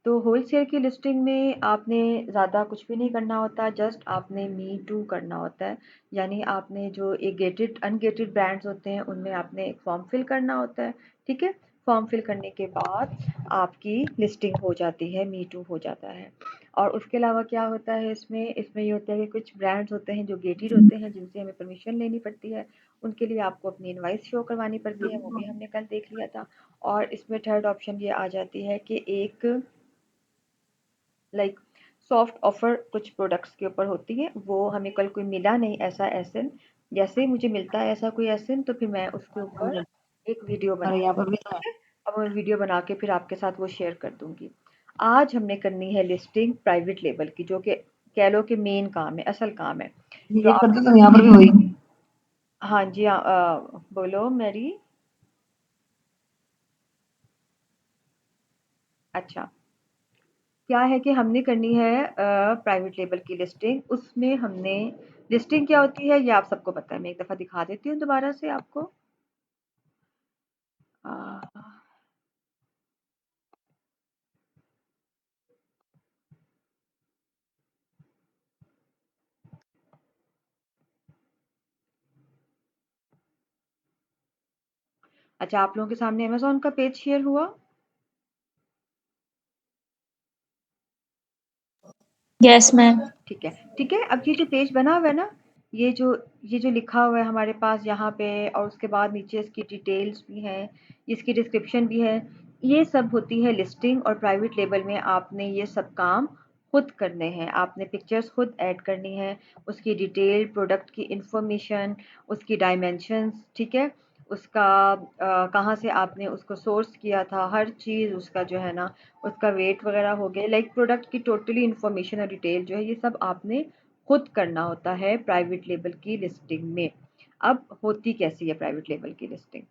तो होलसेल की लिस्टिंग में आपने ज़्यादा कुछ भी नहीं करना होता, जस्ट आपने मी टू करना होता है। यानी आपने जो एक गेटेड अनगेटेड ब्रांड्स होते हैं उनमें आपने एक फॉर्म फिल करना होता है, ठीक है। फॉर्म फिल करने के बाद आपकी लिस्टिंग हो जाती है, मी टू हो जाता है। और उसके अलावा क्या होता है इसमें इसमें ये होता है कि कुछ ब्रांड्स होते हैं जो गेटेड होते हैं, जिनसे हमें परमिशन लेनी पड़ती है। उनके लिए आपको अपनी इनवाइस शो करवानी पड़ती है, वो भी हमने कल देख लिया था। और इसमें थर्ड ऑप्शन ये आ जाती है कि एक लाइक सॉफ्ट ऑफर कुछ प्रोडक्ट्स के ऊपर होती है, वो हमें कल कोई मिला नहीं ऐसा एसएन। जैसे ही मुझे मिलता है ऐसा कोई एसएन तो फिर मैं उसके ऊपर एक वीडियो अरे यहाँ बनाती पर हूँ, भी तो है। ठीक है। अब मैं वीडियो बना के फिर आपके साथ वो शेयर कर दूंगी। आज हमने करनी है लिस्टिंग प्राइवेट लेबल की, जो कि कह लो कि मेन काम है, असल काम है। जो ये कर आपके दो तो यहाँ पर भी वही। हाँ जी, बोलो मेरी। अच्छा, क्या है कि हमने करनी है प्राइवेट लेबल की लिस्टिंग। उसमें हमने लिस्टिंग क्या होती है ये आप सबको पता है, मैं एक दफ़ा दिखा देती हूँ दोबारा से आपको। अ, अच्छा, आप लोगों के सामने अमेज़न का पेज शेयर हुआ? Yes ma'am. ठीक है, ठीक है। अब ये जो पेज बना हुआ है ना, ये जो लिखा हुआ है हमारे पास यहाँ पे, और उसके बाद नीचे इसकी डिटेल्स भी हैं, इसकी डिस्क्रिप्शन भी है। ये सब होती है लिस्टिंग, और प्राइवेट लेबल में आपने ये सब काम खुद करने हैं। आपने पिक्चर्स खुद ऐड करनी है, उसकी डिटेल, प्रोडक्ट की इंफॉर्मेशन, उसकी डायमेंशंस, ठीक है। उसका कहाँ से आपने उसको सोर्स किया था, हर चीज़ उसका जो है ना, उसका वेट वगैरह हो गया, लाइक प्रोडक्ट की टोटली इन्फॉर्मेशन और डिटेल जो है ये सब आपने खुद करना होता है प्राइवेट लेबल की लिस्टिंग में। अब होती कैसी है प्राइवेट लेबल की लिस्टिंग?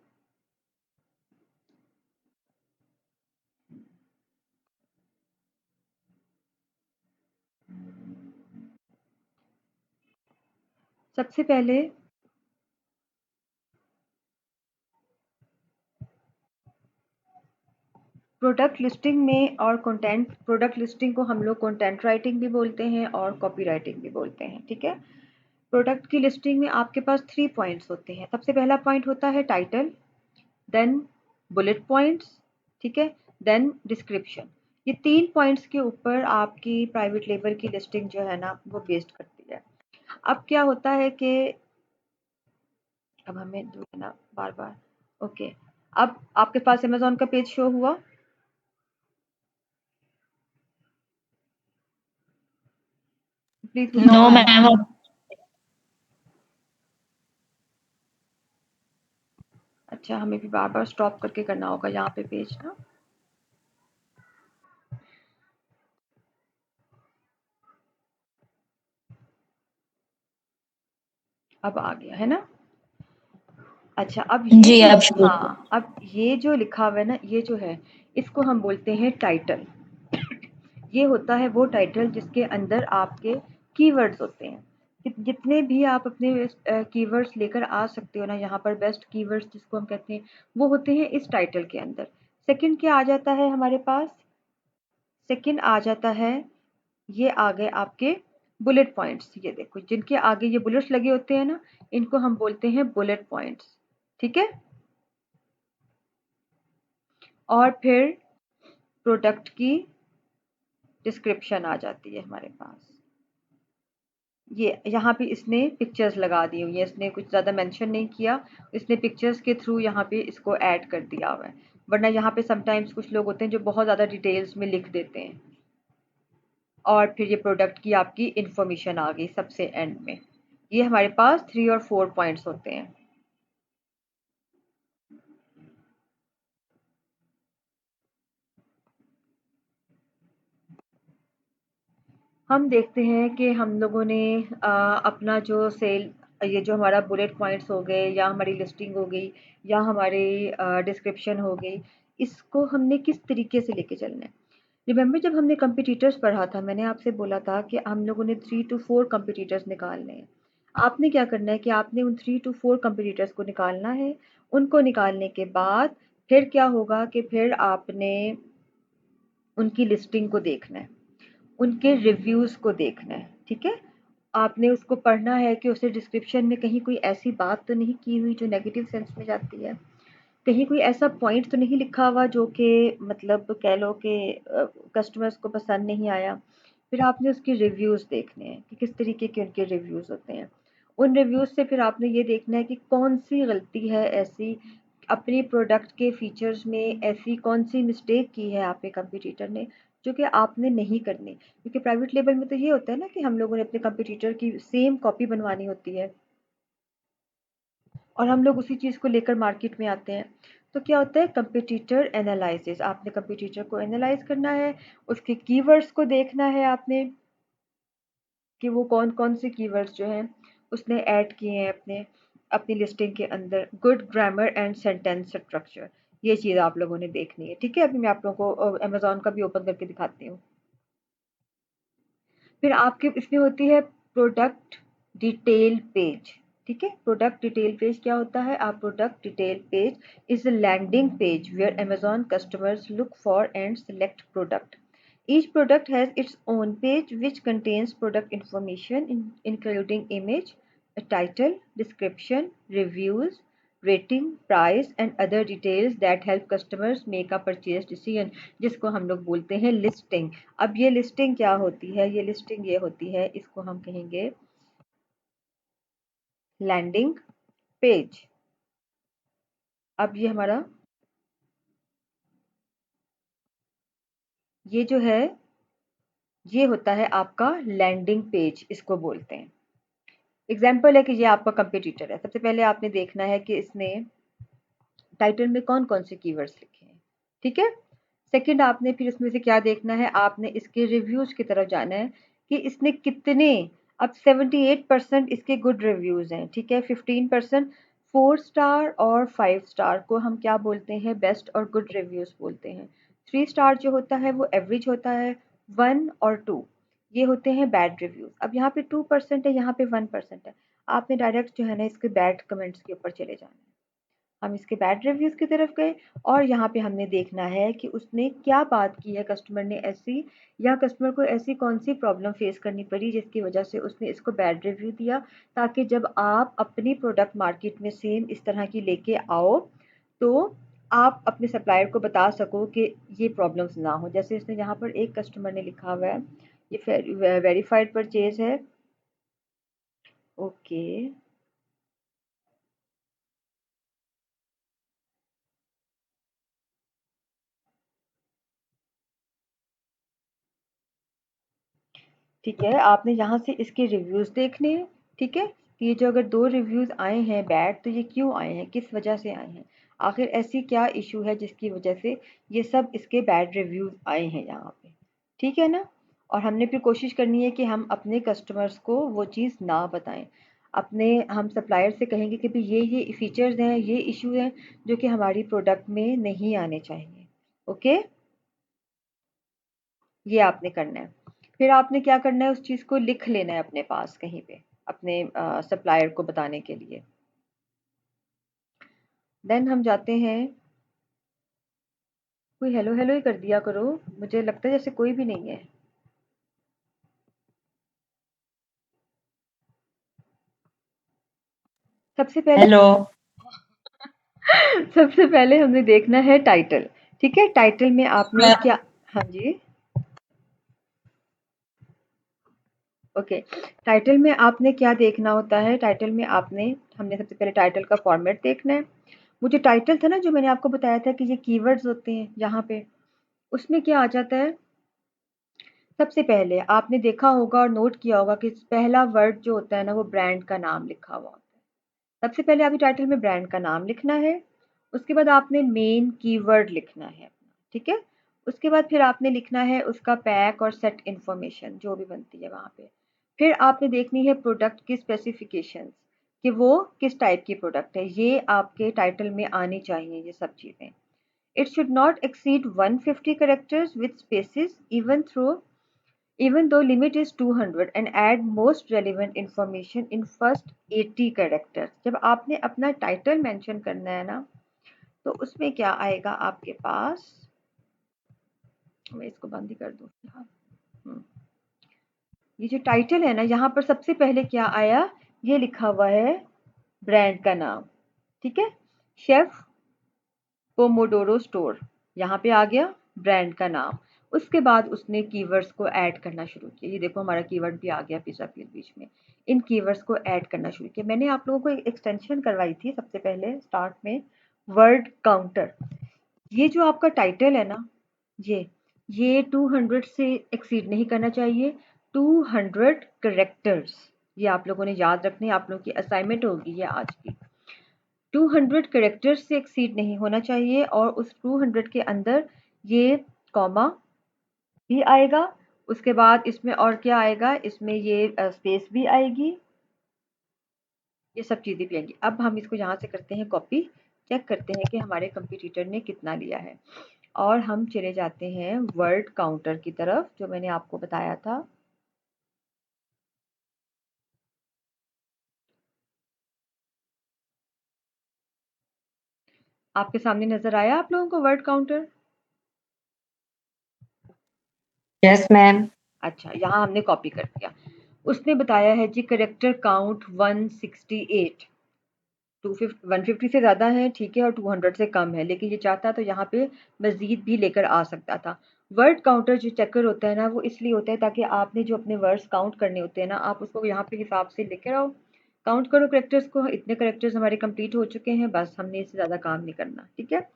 सबसे पहले प्रोडक्ट लिस्टिंग में और कंटेंट, प्रोडक्ट लिस्टिंग को हम लोग कंटेंट राइटिंग भी बोलते हैं और कॉपी राइटिंग भी बोलते हैं, ठीक है। प्रोडक्ट की लिस्टिंग में आपके पास 3 पॉइंट्स होते हैं। सबसे पहला पॉइंट होता है टाइटल, देन बुलेट पॉइंट्स, ठीक है, देन डिस्क्रिप्शन। ये 3 पॉइंट्स के ऊपर आपकी प्राइवेट लेबल की लिस्टिंग जो है ना वो बेस्ड करती है। अब क्या होता है कि अब हमें जो है ना बार-बार, ओके, अब आपके पास अमेज़न का पेज शो हुआ? प्लीज़ मुझे नो बताएँ। मैम। अच्छा, हमें भी बार-बार स्टॉप करके करना होगा यहाँ पे पेज ना। अब आ गया है ना? अच्छा, अब ये जी जो, आप शुरू। हाँ, अब ये जो लिखा हुआ है ना, ये जो है, इसको हम बोलते हैं टाइटल। ये होता है वो टाइटल जिसके अंदर आपके कीवर्ड्स होते हैं। जितने भी आप अपने कीवर्ड्स लेकर आ सकते हो ना, यहाँ पर बेस्ट कीवर्ड्स जिसको हम कहते हैं, वो होते हैं इस टाइटल के अंदर। सेकंड क्या आ जाता है हमारे पास? सेकंड आ जाता है, ये आ गए आपके बुलेट पॉइंट्स। ये देखो, जिनके आगे ये बुलेट्स लगे होते हैं ना, इनको हम बोलते हैं बुलेट पॉइंट्स, ठीक है। और फिर प्रोडक्ट की डिस्क्रिप्शन आ जाती है हमारे पास। ये यहाँ पे इसने पिक्चर्स लगा दी हुई है, इसने कुछ ज़्यादा मेंशन नहीं किया, इसने पिक्चर्स के थ्रू यहाँ पे इसको ऐड कर दिया हुआ है। वरना यहाँ पे समटाइम्स कुछ लोग होते हैं जो बहुत ज़्यादा डिटेल्स में लिख देते हैं। और फिर ये प्रोडक्ट की आपकी इंफॉर्मेशन आ गई सबसे एंड में। ये हमारे पास 3 और 4 पॉइंट्स होते हैं। हम देखते हैं कि हम लोगों ने अपना जो सेल, ये जो हमारा बुलेट पॉइंट्स हो गए, या हमारी लिस्टिंग हो गई, या हमारी डिस्क्रिप्शन हो गई, इसको हमने किस तरीके से लेके चलना है। रिमेंबर जब हमने कंपिटिटर्स पढ़ा था, मैंने आपसे बोला था कि हम लोगों ने 3 टू 4 कंपिटिटर्स निकालने हैं। आपने क्या करना है कि आपने उन 3 टू 4 कंपिटिटर्स को निकालना है। उनको निकालने के बाद फिर क्या होगा कि फिर आपने उनकी लिस्टिंग को देखना है, उनके रिव्यूज़ को देखना है, ठीक है? आपने उसको पढ़ना है कि उसने डिस्क्रिप्शन में कहीं कोई ऐसी बात तो नहीं की हुई जो नेगेटिव सेंस में जाती है, कहीं कोई ऐसा पॉइंट तो नहीं लिखा हुआ जो कि मतलब कह लो कि कस्टमर्स को पसंद नहीं आया। फिर आपने उसके रिव्यूज़ देखने हैं कि किस तरीके के उनके रिव्यूज़ होते हैं। उन रिव्यूज़ से फिर आपने ये देखना है कि कौन-सी गलती है ऐसी, अपने प्रोडक्ट के फीचर्स में ऐसी कौन-सी मिस्टेक की है आपके कंपटीटर ने, जो कि आपने नहीं करनी। क्योंकि प्राइवेट लेबल में तो ये होता है ना कि हम लोगों ने अपने कंपटीटर की सेम कॉपी बनवानी होती है और हम लोग उसी चीज़ को लेकर मार्केट में आते हैं। तो क्या होता है, कंपटीटर एनालिसिस, आपने कंपटीटर को एनालाइज करना है, उसके कीवर्ड्स को देखना है आपने कि वो कौन-कौन से कीवर्ड्स जो हैं उसने ऐड किए हैं अपने अपनी लिस्टिंग के अंदर। Good grammar and sentence structure, ये चीज़ आप लोगों ने देखनी है, ठीक है? अभी मैं आप लोगों को अमेज़न का भी ओपन करके दिखाती हूँ। फिर आपके इसमें होती है प्रोडक्ट डिटेल पेज, ठीक है? प्रोडक्ट डिटेल पेज क्या होता है? आप product detail page is a landing page where Amazon customers look for and select product. Each product has its own page which contains product information including image, a title, description, reviews, rating, price and other details that help customers make a purchase decision, जिसको हम लोग बोलते हैं listing. अब ये listing क्या होती है? ये लिस्टिंग ये होती है, इसको हम कहेंगे लैंडिंग पेज। अब ये हमारा ये जो है ये होता है आपका लैंडिंग पेज, इसको बोलते हैं। एग्जाम्पल है कि ये आपका कंपटीटर है। सबसे पहले आपने देखना है कि इसने टाइटल में कौन कौन से कीवर्ड्स लिखे हैं, ठीक है? सेकंड आपने फिर इसमें से क्या देखना है, आपने इसके रिव्यूज़ की तरफ जाना है कि इसने कितने, अब 78% इसके गुड रिव्यूज़ हैं, ठीक है? 15% 4 स्टार और 5 स्टार को हम क्या बोलते हैं, बेस्ट और गुड रिव्यूज़ बोलते हैं। 3 स्टार जो होता है वो एवरेज होता है, 1 और 2 ये होते हैं बैड रिव्यूज़। अब यहाँ पे 2% है, यहाँ पे 1% है। आपने डायरेक्ट जो है ना इसके बैड कमेंट्स के ऊपर चले जाना है। हम इसके बैड रिव्यूज़ की तरफ गए और यहाँ पे हमने देखना है कि उसने क्या बात की है कस्टमर ने ऐसी, या कस्टमर को ऐसी कौन सी प्रॉब्लम फेस करनी पड़ी जिसकी वजह से उसने इसको बैड रिव्यू दिया, ताकि जब आप अपनी प्रोडक्ट मार्केट में सेम इस तरह की लेके आओ तो आप अपने सप्लायर को बता सको कि ये प्रॉब्लम्स ना हो। जैसे इसने यहाँ पर एक कस्टमर ने लिखा हुआ है, ये वेरीफाइड परचेज है, ओके। ठीक है, आपने यहाँ से इसके रिव्यूज़ देखने हैं, ठीक है? ये जो अगर 2 रिव्यूज़ आए हैं बैड तो ये क्यों आए हैं? किस वजह से आए हैं? आखिर ऐसी क्या इश्यू है जिसकी वजह से ये सब इसके बैड रिव्यूज़ आए हैं यहाँ पे, ठीक है ना? और हमने फिर कोशिश करनी है कि हम अपने कस्टमर्स को वो चीज़ ना बताएँ। अपने हम सप्लायर से कहेंगे कि भई ये फीचर्स हैं, ये इश्यू हैं जो कि हमारी प्रोडक्ट में नहीं आने चाहिए, ओके? ये आपने करना है। फिर आपने क्या करना है, उस चीज़ को लिख लेना है अपने पास कहीं पे, अपने सप्लायर को बताने के लिए। देन हम जाते हैं, कोई हेलो हेलो ही कर दिया करो, मुझे लगता है जैसे कोई भी नहीं है। सबसे पहले हेलो। सबसे पहले हमें देखना है टाइटल, ठीक है? टाइटल में आपने मैं क्या, हाँ जी, ओके। टाइटल में आपने क्या देखना होता है, टाइटल में आपने हमने सबसे पहले टाइटल का फॉर्मेट देखना है। वो जो टाइटल था ना जो मैंने आपको बताया था कि ये कीवर्ड्स होते हैं यहाँ पे, उसमें क्या आ जाता है, सबसे पहले आपने देखा होगा और नोट किया होगा कि पहला वर्ड जो होता है ना वो ब्रांड का नाम लिखा हुआ होता है। सबसे पहले आपने टाइटल में ब्रांड का नाम लिखना है, उसके बाद आपने मेन कीवर्ड लिखना है अपना, ठीक है? उसके बाद फिर आपने लिखना है उसका पैक और सेट इन्फॉर्मेशन जो भी बनती है वहाँ पे। फिर आपने देखनी है प्रोडक्ट की स्पेसिफिकेशंस कि वो किस टाइप की प्रोडक्ट है, ये आपके टाइटल में आनी चाहिए ये सब चीज़ें। It should not exceed 150 characters with spaces even though limit is 200 and add most relevant information in first 80 characters। जब आपने अपना टाइटल मेंशन करना है ना तो उसमें क्या आएगा आपके पास, मैं इसको बंद ही कर दूँ फिलहाल। ये जो टाइटल है ना, यहाँ पर सबसे पहले क्या आया, ये लिखा हुआ है ब्रांड का नाम, ठीक है। शेफ पोमोडोरो स्टोर, यहाँ पे आ गया ब्रांड का नाम। उसके बाद उसने कीवर्ड्स को ऐड करना शुरू किया। ये देखो हमारा कीवर्ड भी आ गया पिज़्ज़ा फिर बीच में। इन कीवर्ड्स को ऐड करना शुरू किया। मैंने आप लोगों को एक एक्सटेंशन करवाई थी सबसे पहले स्टार्ट में, वर्ड काउंटर। ये जो आपका टाइटल है ना, ये 200 से एक्सीड नहीं करना चाहिए। 200 करेक्टर्स, ये आप लोगों ने याद रखने, आप लोगों की असाइनमेंट होगी ये आज की। 200 करेक्टर्स से एक्सीड नहीं होना चाहिए, और उस 200 के अंदर ये कॉमा भी आएगा। उसके बाद इसमें और क्या आएगा, इसमें ये स्पेस भी आएगी, ये सब चीज़ें भी आएंगी। अब हम इसको यहाँ से करते हैं कॉपी, चेक करते हैं कि हमारे कंपटीटर ने कितना लिया है, और हम चले जाते हैं वर्ड काउंटर की तरफ जो मैंने आपको बताया था। आपके सामने नजर आया आप लोगों को वर्ड काउंटर? Yes ma'am. अच्छा, यहाँ हमने कॉपी कर दिया। उसने बताया है जी करेक्टर काउंट 168, 150 से ज़्यादा है, ठीक है, और 200 से कम है, लेकिन ये चाहता तो यहाँ पे मज़ीद भी लेकर आ सकता था। वर्ड काउंटर जो चेकर होता है ना, वो इसलिए होता है ताकि आपने जो अपने वर्ड्स काउंट करने होते हैं ना, आप उसको यहाँ पे हिसाब से लेकर आओ, काउंट करो करेक्टर्स को। इतने करेक्टर्स हमारे कंप्लीट हो चुके हैं, बस हमने इससे ज़्यादा काम नहीं करना, ठीक है।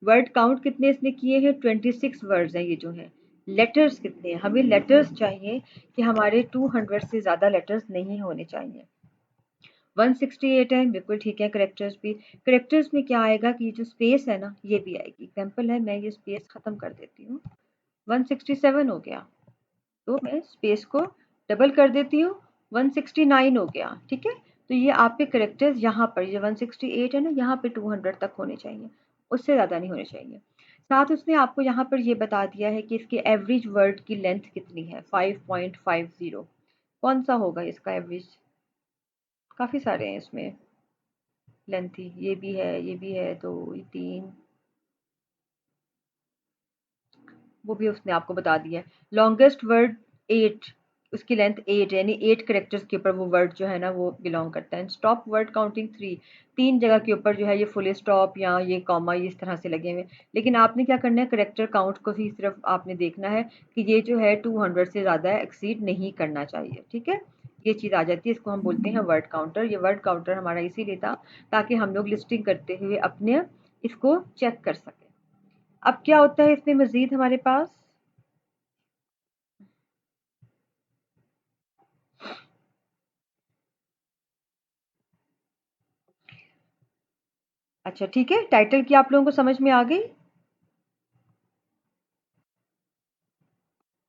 वर्ड काउंट कितने इसने किए हैं, 26 वर्ड्स हैं ये जो हैं। लेटर्स कितने हैं, हमें लेटर्स चाहिए कि हमारे 200 से ज़्यादा लेटर्स नहीं होने चाहिए। 168 है, बिल्कुल ठीक है। करेक्टर्स भी, करेक्टर्स में क्या आएगा कि ये जो स्पेस है ना, ये भी आएगी। एग्जाम्पल है, मैं ये स्पेस खत्म कर देती हूँ। 167 हो गया, तो मैं स्पेस को डबल कर देती हूँ, 169 हो गया, ठीक है। तो ये आपके करेक्टर्स यहाँ पर, ये 168 है ना, यहाँ पे 200 तक होने चाहिए, उससे ज़्यादा नहीं होने चाहिए। साथ उसने आपको यहाँ पर ये बता दिया है कि इसके एवरेज वर्ड की लेंथ कितनी है, 5.50। कौन सा होगा इसका एवरेज? काफ़ी सारे हैं इसमें लेंथी, ये भी है, ये भी है, 2, 3, वो भी उसने आपको बता दिया है। लॉन्गेस्ट वर्ड 8, उसकी लेंथ 8 है, यानी 8 करेक्टर्स के ऊपर वो वर्ड जो है ना वो बिलोंग करता है। स्टॉप वर्ड काउंटिंग 3, 3 जगह के ऊपर जो है ये फुल स्टॉप या ये कॉमा इस तरह से लगे हुए। लेकिन आपने क्या करना है, करेक्टर काउंट को ही सिर्फ आपने देखना है कि ये जो है 200 से ज़्यादा एक्सीड नहीं करना चाहिए, ठीक है। ये चीज़ आ जाती है, इसको हम बोलते हैं वर्ड काउंटर। ये वर्ड काउंटर हमारा इसीलिए था ताकि हम लोग लिस्टिंग करते हुए अपने इसको चेक कर सकें। अब क्या होता है इसमें मज़ीद हमारे पास, अच्छा ठीक है, टाइटल की आप लोगों को समझ में आ गई।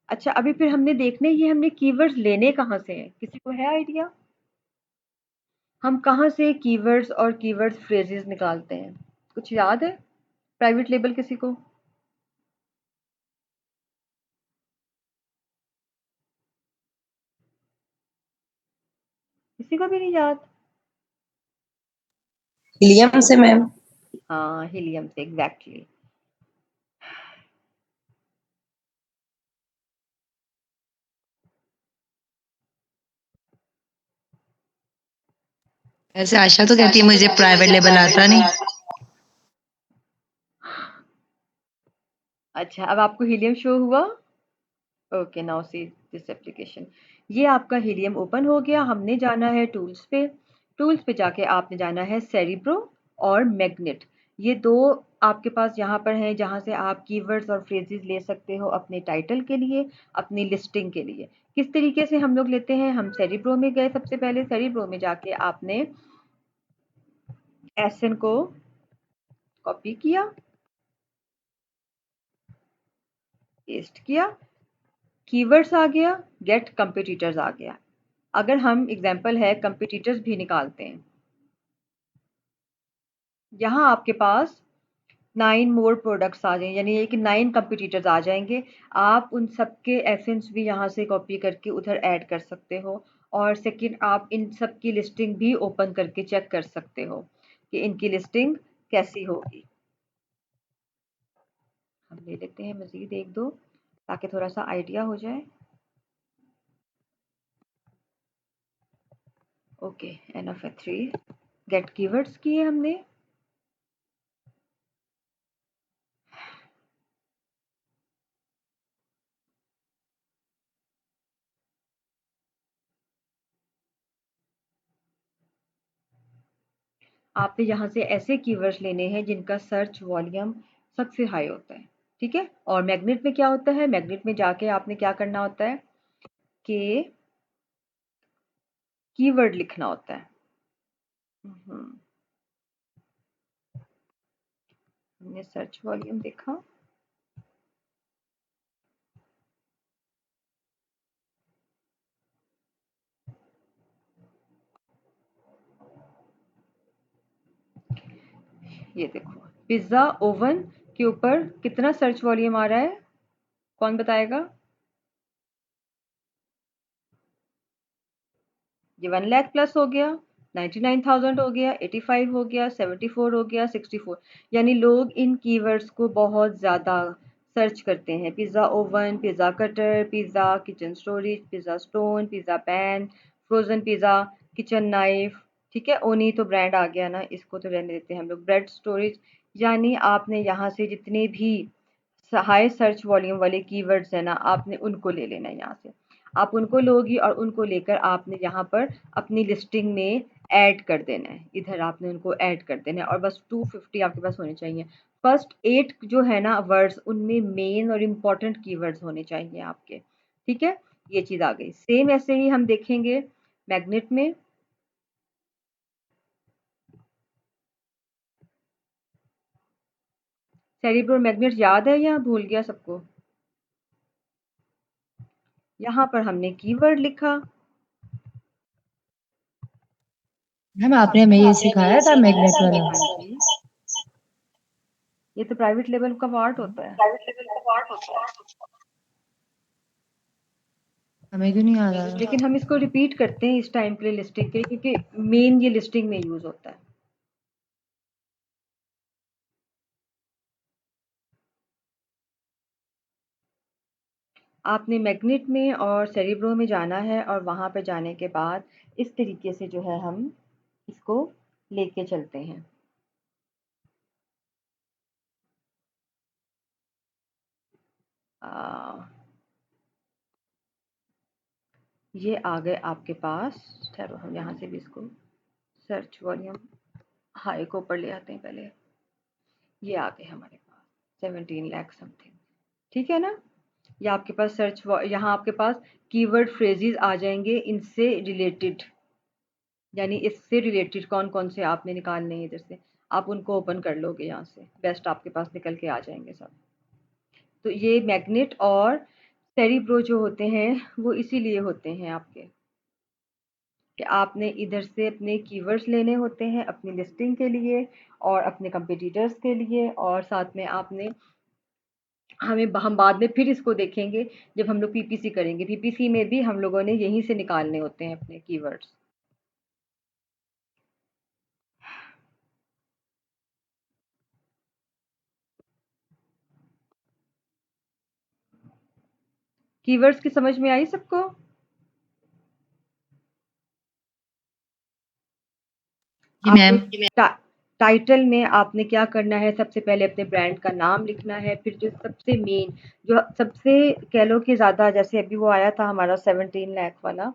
अच्छा, अभी फिर हमने देखने, ये हमने कीवर्ड्स लेने कहाँ से हैं, किसी को है आइडिया? हम कहाँ से कीवर्ड्स और कीवर्ड्स फ्रेजेस निकालते हैं, कुछ याद है? प्राइवेट लेबल किसी को? किसी को भी नहीं याद? हिलियम से मैम। हाँ, हीलियम से, एग्जैक्टली। ऐसे आशा तो कहती है मुझे प्राइवेट लेवल आता नहीं। अच्छा, अब आपको हीलियम शो हुआ? Okay, now see this application. ये आपका हीलियम ओपन हो गया। हमने जाना है टूल्स पे। टूल्स पे जाके आपने जाना है सेरिब्रो और मैग्नेट। ये दो आपके पास यहाँ पर हैं जहाँ से आप कीवर्ड्स और फ्रेजेस ले सकते हो अपने टाइटल के लिए, अपनी लिस्टिंग के लिए। किस तरीके से हम लोग लेते हैं, हम सेरिब्रो में गए, सबसे पहले सेरिब्रो में जाके आपने एसएन को कॉपी किया, पेस्ट किया, कीवर्ड्स आ गया, गेट कंपटीटर्स आ गया। अगर हम एग्जाम्पल है कंपटीटर्स भी निकालते हैं, यहाँ आपके पास 9 मोर प्रोडक्ट्स आ जाएंगे, यानी ये कि 9 कंपटीटर्स आ जाएंगे। आप उन सब के एसेंस भी यहाँ से कॉपी करके उधर ऐड कर सकते हो, और सेकंड आप इन सब की लिस्टिंग भी ओपन करके चेक कर सकते हो कि इनकी लिस्टिंग कैसी होगी। हम ले लेते हैं मजीद एक दो। ताकि थोड़ा सा आइडिया हो जाए। ओके, एनफ है 3। गेट कीवर्ड्स किए हमने। आपने यहाँ से ऐसे कीवर्ड्स लेने हैं जिनका सर्च वॉल्यूम सबसे हाई होता है, ठीक है। और मैग्नेट में क्या होता है, मैग्नेट में जाके आपने क्या करना होता है कि कीवर्ड लिखना होता है। हमने सर्च वॉल्यूम देखा। ये देखो, पिज्जा ओवन के ऊपर कितना सर्च वॉल्यूम आ रहा है, कौन बताएगा? ये 1 लाख प्लस हो गया, 99,000 हो गया, 85 हो गया, 74 हो गया, 64। यानी लोग इन कीवर्ड्स को बहुत ज़्यादा सर्च करते हैं। Pizza oven, pizza cutter, pizza kitchen storage, pizza stone, pizza pan, frozen pizza, kitchen knife, ठीक है। ओनी तो ब्रांड आ गया ना, इसको तो रहने देते हैं हम लोग। Bread storage. यानी आपने यहाँ से जितने भी हाई सर्च वॉल्यूम वाले कीवर्ड्स हैं ना, आपने उनको ले लेना है। यहाँ से आप उनको लोगी और उनको लेकर आपने यहाँ पर अपनी लिस्टिंग में ऐड कर देना है। इधर आपने उनको ऐड कर देना है और बस 250 आपके पास होने चाहिए। फर्स्ट 8 जो है ना वर्ड्स, उनमें मेन और इम्पॉर्टेंट कीवर्ड्स होने चाहिए आपके, ठीक है। ये चीज़ आ गई। सेम ऐसे ही हम देखेंगे मैग्नेट में। सेरिब्रो मैग्नेट याद है या भूल गया सबको? यहाँ पर हमने कीवर्ड लिखा। मैम आपने हमें ये सिखाया था मैग्नेट वाला। ये तो प्राइवेट लेवल का पार्ट होता है। हमें क्यों नहीं आ रहा? लेकिन हम इसको रिपीट करते हैं इस टाइम के लिए लिस्टिंग के, क्योंकि मेन ये लिस्टिंग में यूज होता है। आपने मैग्नेट में और सेरिब्रो में जाना है और वहां पर जाने के बाद इस तरीके से जो है हम इसको लेके चलते हैं। ये आ गए आपके पास। ठहरो, हम यहाँ से भी इसको सर्च वॉल्यूम हाई को ऊपर ले आते हैं पहले। ये आ गए हमारे पास 17 लाख समथिंग, ठीक है ना। या आपके पास सर्च, यहाँ आपके पास कीवर्ड फ्रेजेस आ जाएंगे इनसे रिलेटेड। यानी इससे रिलेटेड कौन कौन से आपने निकालने हैं, इधर से आप उनको ओपन कर लोगे। यहाँ से बेस्ट आपके पास निकल के आ जाएंगे सब। तो ये मैग्नेट और सेरिब्रो जो होते हैं वो इसीलिए होते हैं आपके, कि आपने इधर से अपने कीवर्ड्स लेने होते हैं अपनी लिस्टिंग के लिए और अपने कंपटीटर्स के लिए। और साथ में आपने हम बाद में फिर इसको देखेंगे जब हम लोग पीपीसी करेंगे। पीपीसी में भी हम लोगों ने यहीं से निकालने होते हैं अपने कीवर्ड्स। कीवर्ड्स की समझ में आई सबको? जी मैम। आपने टाइटल में आपने क्या करना है, सबसे पहले अपने ब्रांड का नाम लिखना है। फिर जो सबसे मेन, जो सबसे कह लो कि ज़्यादा, जैसे अभी वो आया था हमारा 17 लाख वाला,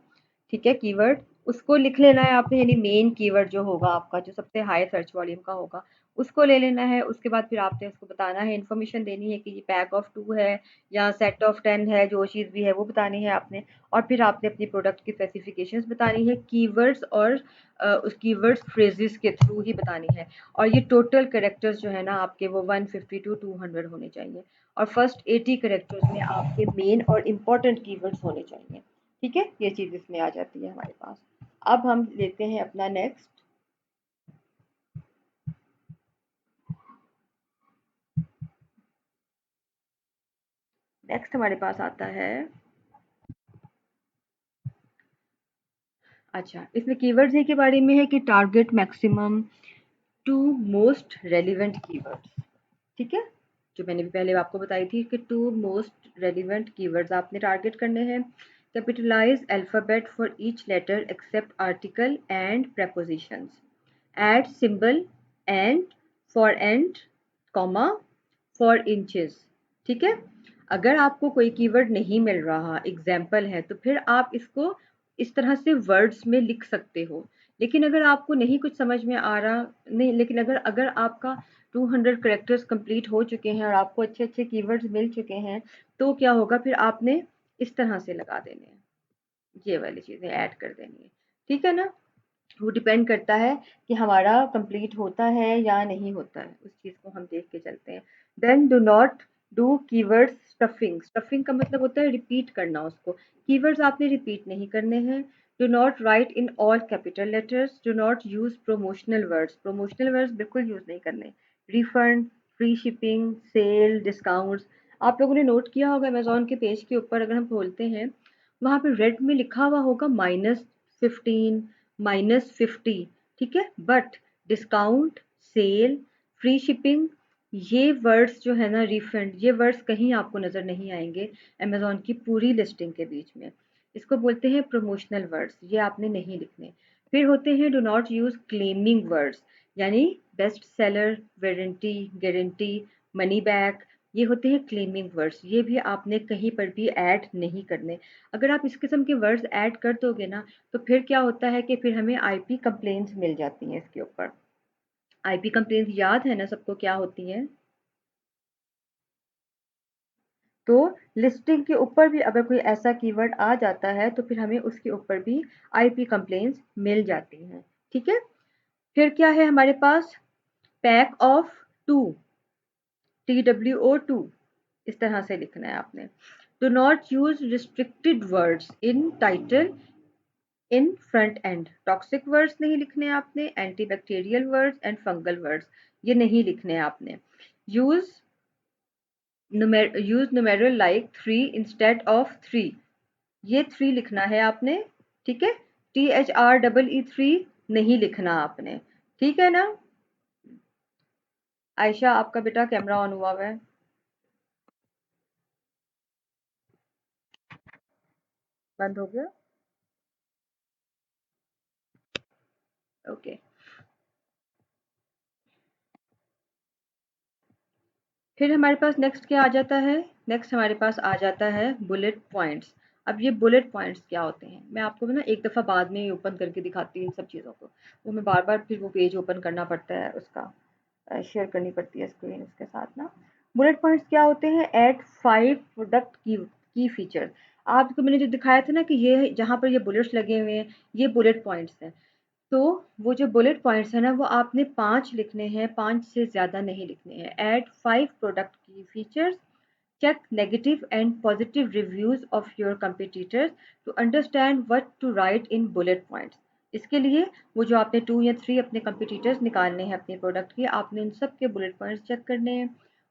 ठीक है, कीवर्ड, उसको लिख लेना है आपने। यानी मेन कीवर्ड जो होगा आपका, जो सबसे हाई सर्च वॉल्यूम का होगा, उसको ले लेना है। उसके बाद फिर आपने उसको बताना है, इन्फॉर्मेशन देनी है कि ये पैक ऑफ 2 है या सेट ऑफ 10 है, जो चीज़ भी है वो बतानी है आपने। और फिर आपने अपनी प्रोडक्ट की स्पेसिफिकेशंस बतानी है, कीवर्ड्स और उस कीवर्ड्स फ्रेजेस के थ्रू ही बतानी है। और ये टोटल कैरेक्टर्स जो है ना आपके, वो 150 टू 200 होने चाहिए। और फर्स्ट 80 कैरेक्टर्स में आपके मेन और इम्पोर्टेंट कीवर्ड्स होने चाहिए, ठीक है। ये चीज़ इसमें आ जाती है हमारे पास। अब हम लेते हैं अपना नेक्स्ट। नेक्स्ट हमारे पास आता है, अच्छा, इसमें कीवर्ड्स ही के बारे में है कि target maximum two most relevant keywords, ठीक है। जो मैंने भी पहले आपको बताई थी कि 2 मोस्ट रेलिवेंट कीवर्ड्स आपने टारगेट करने हैं। Capitalize alphabet for each letter except article and prepositions. Add symbol and for and comma for inches. ठीक है, अगर आपको कोई कीवर्ड नहीं मिल रहा, एग्जाम्पल है, तो फिर आप इसको इस तरह से वर्ड्स में लिख सकते हो। लेकिन अगर आपको नहीं कुछ समझ में आ रहा, नहीं, लेकिन अगर अगर आपका 200 करेक्टर्स कंप्लीट हो चुके हैं और आपको अच्छे अच्छे कीवर्ड्स मिल चुके हैं, तो क्या होगा, फिर आपने इस तरह से लगा देने हैं, ये वाली चीज़ें ऐड कर देनी है। ठीक है ना, वो डिपेंड करता है कि हमारा कंप्लीट होता है या नहीं होता है, उस चीज़ को हम देख के चलते हैं। Then do not do keywords stuffing. Stuffing का मतलब होता है रिपीट करना उसको। कीवर्ड्स आपने रिपीट नहीं करने हैं। Do not write in all capital letters. Do not use promotional words. Promotional words बिल्कुल यूज नहीं करने। Refund, free shipping, sale, discounts. आप लोगों ने नोट किया होगा अमेजोन के पेज के ऊपर अगर हम खोलते हैं, वहाँ पे रेड में लिखा हुआ होगा -15, -50। ठीक है, but discount, sale, free shipping, ये वर्ड्स जो है ना, रिफंड, ये वर्ड्स कहीं आपको नज़र नहीं आएंगे अमेजोन की पूरी लिस्टिंग के बीच में। इसको बोलते हैं प्रमोशनल वर्ड्स, ये आपने नहीं लिखने। फिर होते हैं do not use claiming words, यानी best seller, warranty, guarantee, money back, ये होते हैं क्लेमिंग वर्ड्स। ये भी आपने कहीं पर भी ऐड नहीं करने। अगर आप इस किस्म के वर्ड्स ऐड कर दोगे ना, तो फिर क्या होता है कि फिर हमें आईपी कंप्लेंट्स मिल जाती हैं इसके ऊपर। आईपी कंप्लेंट्स याद है ना सबको क्या होती हैं? तो लिस्टिंग के ऊपर भी अगर कोई ऐसा कीवर्ड आ जाता है, तो फिर हमें उसके ऊपर भी आईपी कंप्लेंट्स मिल जाती हैं। ठीक है, फिर क्या है हमारे पास? पैक ऑफ 2, TWO2, इस तरह से लिखना है आपने। Do not use restricted words in title in front end. Toxic words नहीं लिखने आपने। Antibacterial words and fungal words, ये नहीं लिखने आपने। Use numeral like 3 instead of 3, ये 3 लिखना है आपने। ठीक है, THREE नहीं लिखना आपने। ठीक है ना? आयशा, आपका बेटा कैमरा ऑन हुआ है? बंद हो गया? ओके। फिर हमारे पास नेक्स्ट क्या आ जाता है? नेक्स्ट हमारे पास आ जाता है बुलेट पॉइंट्स। अब ये बुलेट पॉइंट्स क्या होते हैं, मैं आपको ना एक दफ़ा बाद में ओपन करके दिखाती हूँ इन सब चीज़ों को। वो मैं बार बार फिर वो पेज ओपन करना पड़ता है, उसका शेयर करनी पड़ती है स्क्रीन उसके साथ ना। बुलेट पॉइंट्स क्या होते हैं? एट 5 प्रोडक्ट की फीचर। आपको मैंने जो दिखाया था ना कि ये जहाँ पर ये बुलेट्स लगे हुए हैं, ये बुलेट पॉइंट्स हैं। तो वो जो बुलेट पॉइंट्स है ना, वो आपने 5 लिखने हैं, 5 से ज़्यादा नहीं लिखने हैं। Add 5 product key features. Check negative and positive reviews of your competitors to understand what to write in bullet points. इसके लिए वो जो आपने 2 या 3 अपने कंपिटिटर्स निकालने हैं अपने प्रोडक्ट के, आपने उन सब के बुलेट पॉइंट्स चेक करने हैं,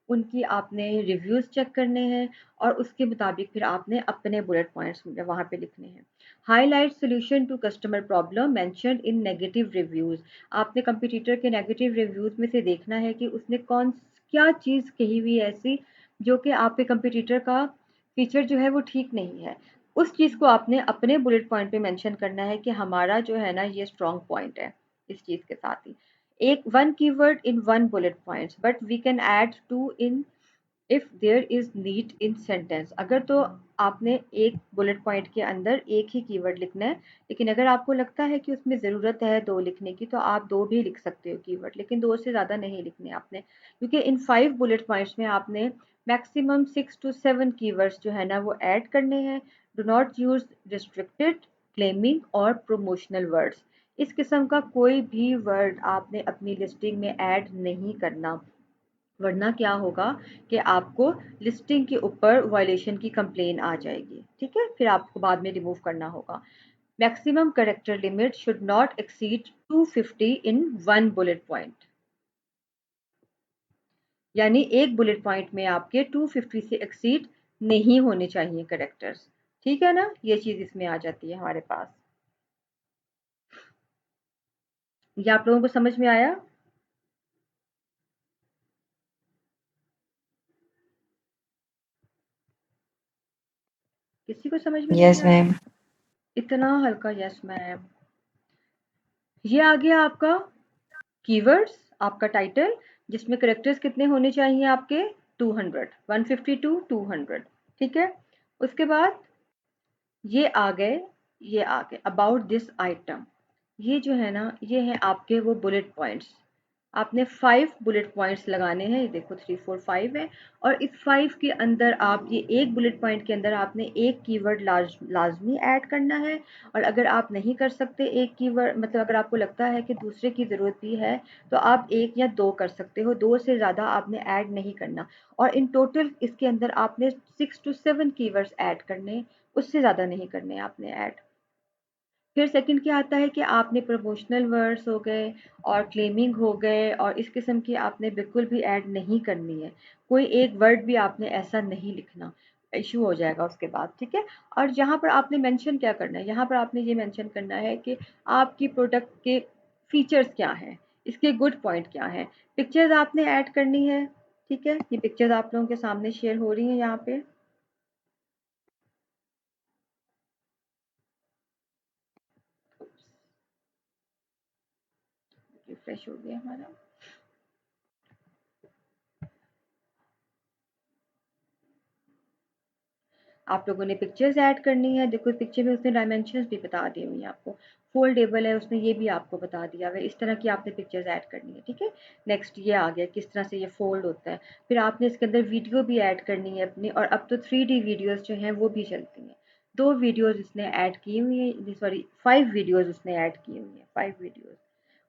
उनकी आपने रिव्यूज़ चेक करने हैं, और उसके मुताबिक फिर आपने अपने बुलेट पॉइंट्स वहाँ पे लिखने हैं। Highlight solution to customer problem mentioned in negative reviews. आपने कंपटीटर के नेगेटिव रिव्यूज़ में से देखना है कि उसने क्या चीज़ कही हुई है ऐसी जो कि आपके कंपटीटर का फीचर जो है वो ठीक नहीं है। उस चीज़ को आपने अपने बुलेट पॉइंट पे मेंशन करना है कि हमारा जो है ना ये स्ट्रॉन्ग पॉइंट है इस चीज़ के साथ ही। एक one keyword in one bullet points, but we can add two in if there is need in sentence. अगर तो आपने एक बुलेट पॉइंट के अंदर एक ही कीवर्ड लिखना है, लेकिन अगर आपको लगता है कि उसमें ज़रूरत है 2 लिखने की, तो आप 2 भी लिख सकते हो कीवर्ड, लेकिन 2 से ज़्यादा नहीं लिखने आपने, क्योंकि इन 5 बुलेट पॉइंट्स में आपने मैक्सिमम 6 to 7 कीवर्ड्स जो है ना वो ऐड करने हैं। Do not use restricted, claiming और प्रोमोशनल वर्ड्स। इस किस्म का कोई भी वर्ड आपने अपनी लिस्टिंग में ऐड नहीं करना, वरना क्या होगा कि आपको लिस्टिंग के ऊपर वायलेशन की कंप्लेन आ जाएगी। ठीक है, फिर आपको बाद में रिमूव करना होगा। Maximum character limit should not exceed 250 in one bullet point, यानी एक बुलेट पॉइंट में आपके 250 से एक्सीड नहीं होने चाहिए कैरेक्टर्स। ठीक है ना, ये चीज़ इसमें आ जाती है हमारे पास। ये आप लोगों को समझ में आया? किसी को समझ में नहीं यस आ रहा? मैम। इतना हल्का यस मैम। ये आ गया आपका कीवर्ड्स, आपका टाइटल, जिसमें करेक्टर्स कितने होने चाहिए आपके 200, 150 टू 200। ठीक है, उसके बाद ये आ गए, ये आ गए अबाउट दिस आइटम। ये जो है ना, ये है आपके वो बुलेट पॉइंट्स। आपने 5 बुलेट पॉइंट्स लगाने हैं, ये देखो 3 4 5 है। और इस 5 के अंदर आप ये एक बुलेट पॉइंट के अंदर आपने एक कीवर्ड लाजमी ऐड करना है। और अगर आप नहीं कर सकते एक कीवर्ड, मतलब अगर आपको लगता है कि दूसरे की ज़रूरत भी है, तो आप 1 या 2 कर सकते हो, 2 से ज़्यादा आपने ऐड नहीं करना। और इन टोटल इसके अंदर आपने 6 to 7 कीवर्ड्स ऐड करने, उससे ज़्यादा नहीं करने आपने ऐड। फिर सेकंड क्या आता है कि आपने प्रमोशनल वर्ड्स हो गए और क्लेमिंग हो गए और इस किस्म की आपने बिल्कुल भी ऐड नहीं करनी है। कोई एक वर्ड भी आपने ऐसा नहीं लिखना, इशू हो जाएगा उसके बाद। ठीक है, और यहाँ पर आपने मेंशन क्या करना है, यहाँ पर आपने ये मेंशन करना है कि आपकी प्रोडक्ट के फीचर्स क्या हैं, इसके गुड पॉइंट क्या हैं। पिक्चर्स आपने ऐड करनी है। ठीक है, ये पिक्चर्स आप लोगों के सामने शेयर हो रही हैं यहाँ पे। रिफ्रेश हो गया हमारा। आप लोगों ने पिक्चर्स ऐड करनी है। देखो पिक्चर में उसने डायमेंशंस भी बता दी हुई हैं आपको, फोल्डेबल है उसने ये भी आपको बता दिया हुआ है, इस तरह की आपने पिक्चर्स ऐड करनी है। ठीक है, नेक्स्ट ये आ गया किस तरह से ये फोल्ड होता है। फिर आपने इसके अंदर वीडियो भी ऐड करनी है अपनी, और अब तो 3D वीडियोस जो हैं वो भी चलती हैं। 2 वीडियोस उसने ऐड की हुई हैं, सॉरी 5 वीडियोस उसने ऐड की हुई हैं, 5 वीडियोस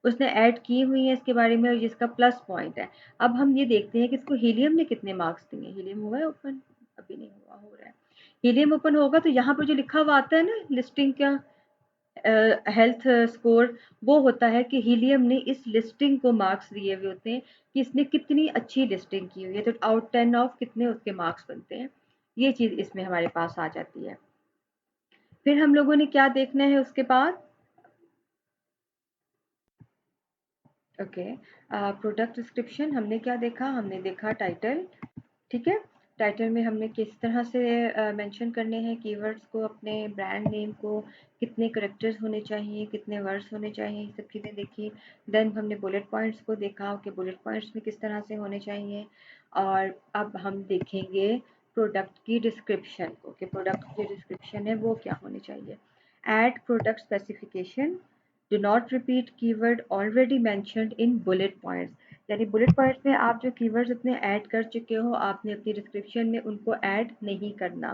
उसने ऐड की हुई है इसके बारे में, और जिसका प्लस पॉइंट है। अब हम ये देखते हैं कि इसको हीलियम ने कितने मार्क्स दिए। हीलियम हुआ है ओपन? अभी नहीं हुआ, हो रहा है। हीलियम ओपन होगा तो यहाँ पर जो लिखा हुआ आता है ना लिस्टिंग का हेल्थ स्कोर, वो होता है कि हीलियम ने इस लिस्टिंग को मार्क्स दिए हुए होते हैं कि इसने कितनी अच्छी लिस्टिंग की हुई है, तो आउट 10 ऑफ कितने उसके मार्क्स बनते हैं। ये चीज़ इसमें हमारे पास आ जाती है। फिर हम लोगों ने क्या देखना है उसके बाद? ओके, प्रोडक्ट डिस्क्रिप्शन हमने क्या देखा, हमने देखा टाइटल। ठीक है, टाइटल में हमने किस तरह से मेंशन करने हैं कीवर्ड्स को, अपने ब्रांड नेम को, कितने करेक्टर्स होने चाहिए, कितने वर्ड्स होने चाहिए, ये सब चीज़ें देखी। देन हमने बुलेट पॉइंट्स को देखा कि बुलेट पॉइंट्स में किस तरह से होने चाहिए। और अब हम देखेंगे प्रोडक्ट की डिस्क्रिप्शन को, कि प्रोडक्ट की डिस्क्रिप्शन है वो क्या होनी चाहिए। Add product specification, do not repeat keyword already mentioned in bullet points. यानी बुलेट पॉइंट्स में आप जो कीवर्ड्स अपने ऐड कर चुके हो, आपने अपनी डिस्क्रिप्शन में उनको ऐड नहीं करना।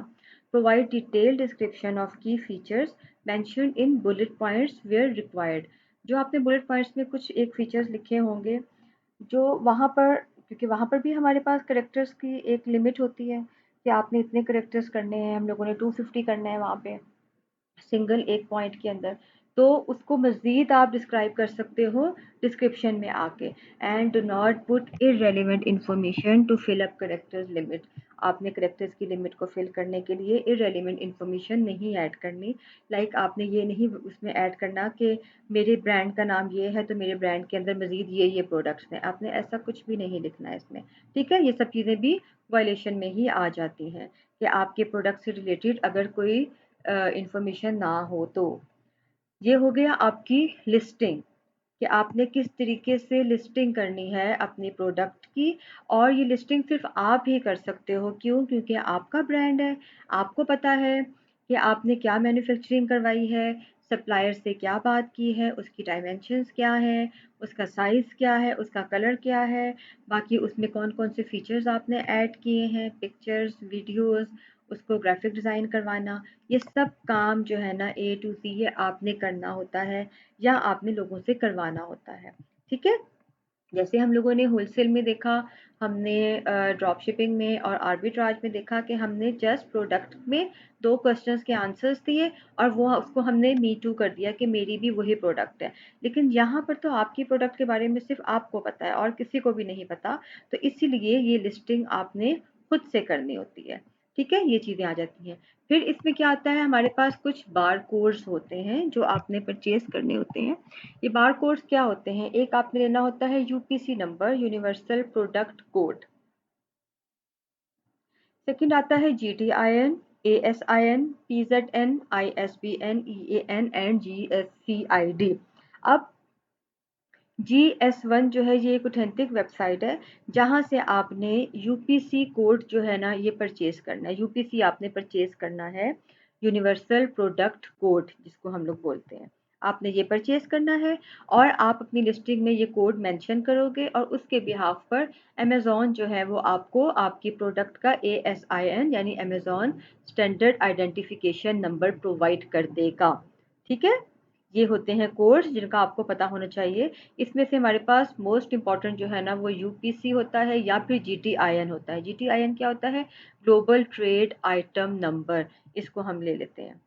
Provide detail description of key features mentioned in bullet points where required. जो आपने बुलेट पॉइंट्स में कुछ एक फीचर्स लिखे होंगे, जो वहाँ पर, क्योंकि वहाँ पर भी हमारे पास करेक्टर्स की एक लिमिट होती है कि आपने इतने करेक्टर्स करने हैं, हम लोगों ने 250 करना है वहाँ पे सिंगल एक पॉइंट के अंदर। तो उसको मज़ीद आप डिस्क्राइब कर सकते हो डिस्क्रिप्शन में आके। And do not put irrelevant information to fill up characters limit. आपने करेक्टर्स की लिमिट को फिल करने के लिए इररेलेवेंट इन्फॉर्मेशन नहीं ऐड करनी। लाइक आपने ये नहीं उसमें ऐड करना कि मेरे ब्रांड का नाम ये है तो मेरे ब्रांड के अंदर मज़ीद ये प्रोडक्ट्स हैं, आपने ऐसा कुछ भी नहीं लिखना है इसमें। ठीक है, ये सब चीज़ें भी वायलेशन में ही आ जाती हैं कि आपके प्रोडक्ट से रिलेटेड अगर कोई इंफॉर्मेशन ना हो तो। ये हो गया आपकी लिस्टिंग, कि आपने किस तरीके से लिस्टिंग करनी है अपने प्रोडक्ट की। और ये लिस्टिंग सिर्फ आप ही कर सकते हो, क्यों? क्योंकि आपका ब्रांड है, आपको पता है कि आपने क्या मैन्युफैक्चरिंग करवाई है, सप्लायर से क्या बात की है, उसकी डायमेंशंस क्या है, उसका साइज़ क्या है, उसका कलर क्या है, बाकी उसमें कौन कौन से फीचर्स आपने ऐड किए हैं, पिक्चर्स, वीडियोस, उसको ग्राफिक डिज़ाइन करवाना, ये सब काम जो है ना A to Z ये आपने करना होता है या आपने लोगों से करवाना होता है। ठीक है, जैसे हम लोगों ने होलसेल में देखा, हमने ड्रॉप शिपिंग में और आर्बिट्राज में देखा कि हमने जस्ट प्रोडक्ट में 2 क्वेश्चंस के आंसर्स दिए और वो उसको हमने मी टू कर दिया कि मेरी भी वही प्रोडक्ट है। लेकिन यहाँ पर तो आपकी प्रोडक्ट के बारे में सिर्फ आपको पता है और किसी को भी नहीं पता, तो इसीलिए ये लिस्टिंग आपने खुद से करनी होती है। ठीक है, ये चीज़ें आ जाती हैं। फिर इसमें क्या आता है, हमारे पास कुछ बार कोड्स होते हैं जो आपने परचेज करने होते हैं। ये बार कोड्स क्या होते हैं? एक आपने लेना होता है UPC number, universal product code. Second आता है जीटीआईएन, ASIN, PZN, ISBN, EAN and GSCID। अब GS1 जो है ये एक ऑथेंटिक वेबसाइट है जहाँ से आपने यूपीसी कोड जो है ना ये परचेज करना है। यूपीसी आपने परचेज करना है, यूनिवर्सल प्रोडक्ट कोड जिसको हम लोग बोलते हैं, आपने ये परचेज करना है और आप अपनी लिस्टिंग में ये कोड मेंशन करोगे और उसके बिहाफ पर अमेज़ॉन जो है वो आपको आपकी प्रोडक्ट का ASIN यानी Amazon standard identification number provide कर देगा। ठीक है, ये होते हैं कोड्स जिनका आपको पता होना चाहिए। इसमें से हमारे पास मोस्ट इम्पॉर्टेंट जो है ना वो यूपीसी होता है या फिर GTIN होता है। GTIN क्या होता है? ग्लोबल ट्रेड आइटम नंबर, इसको हम ले लेते हैं।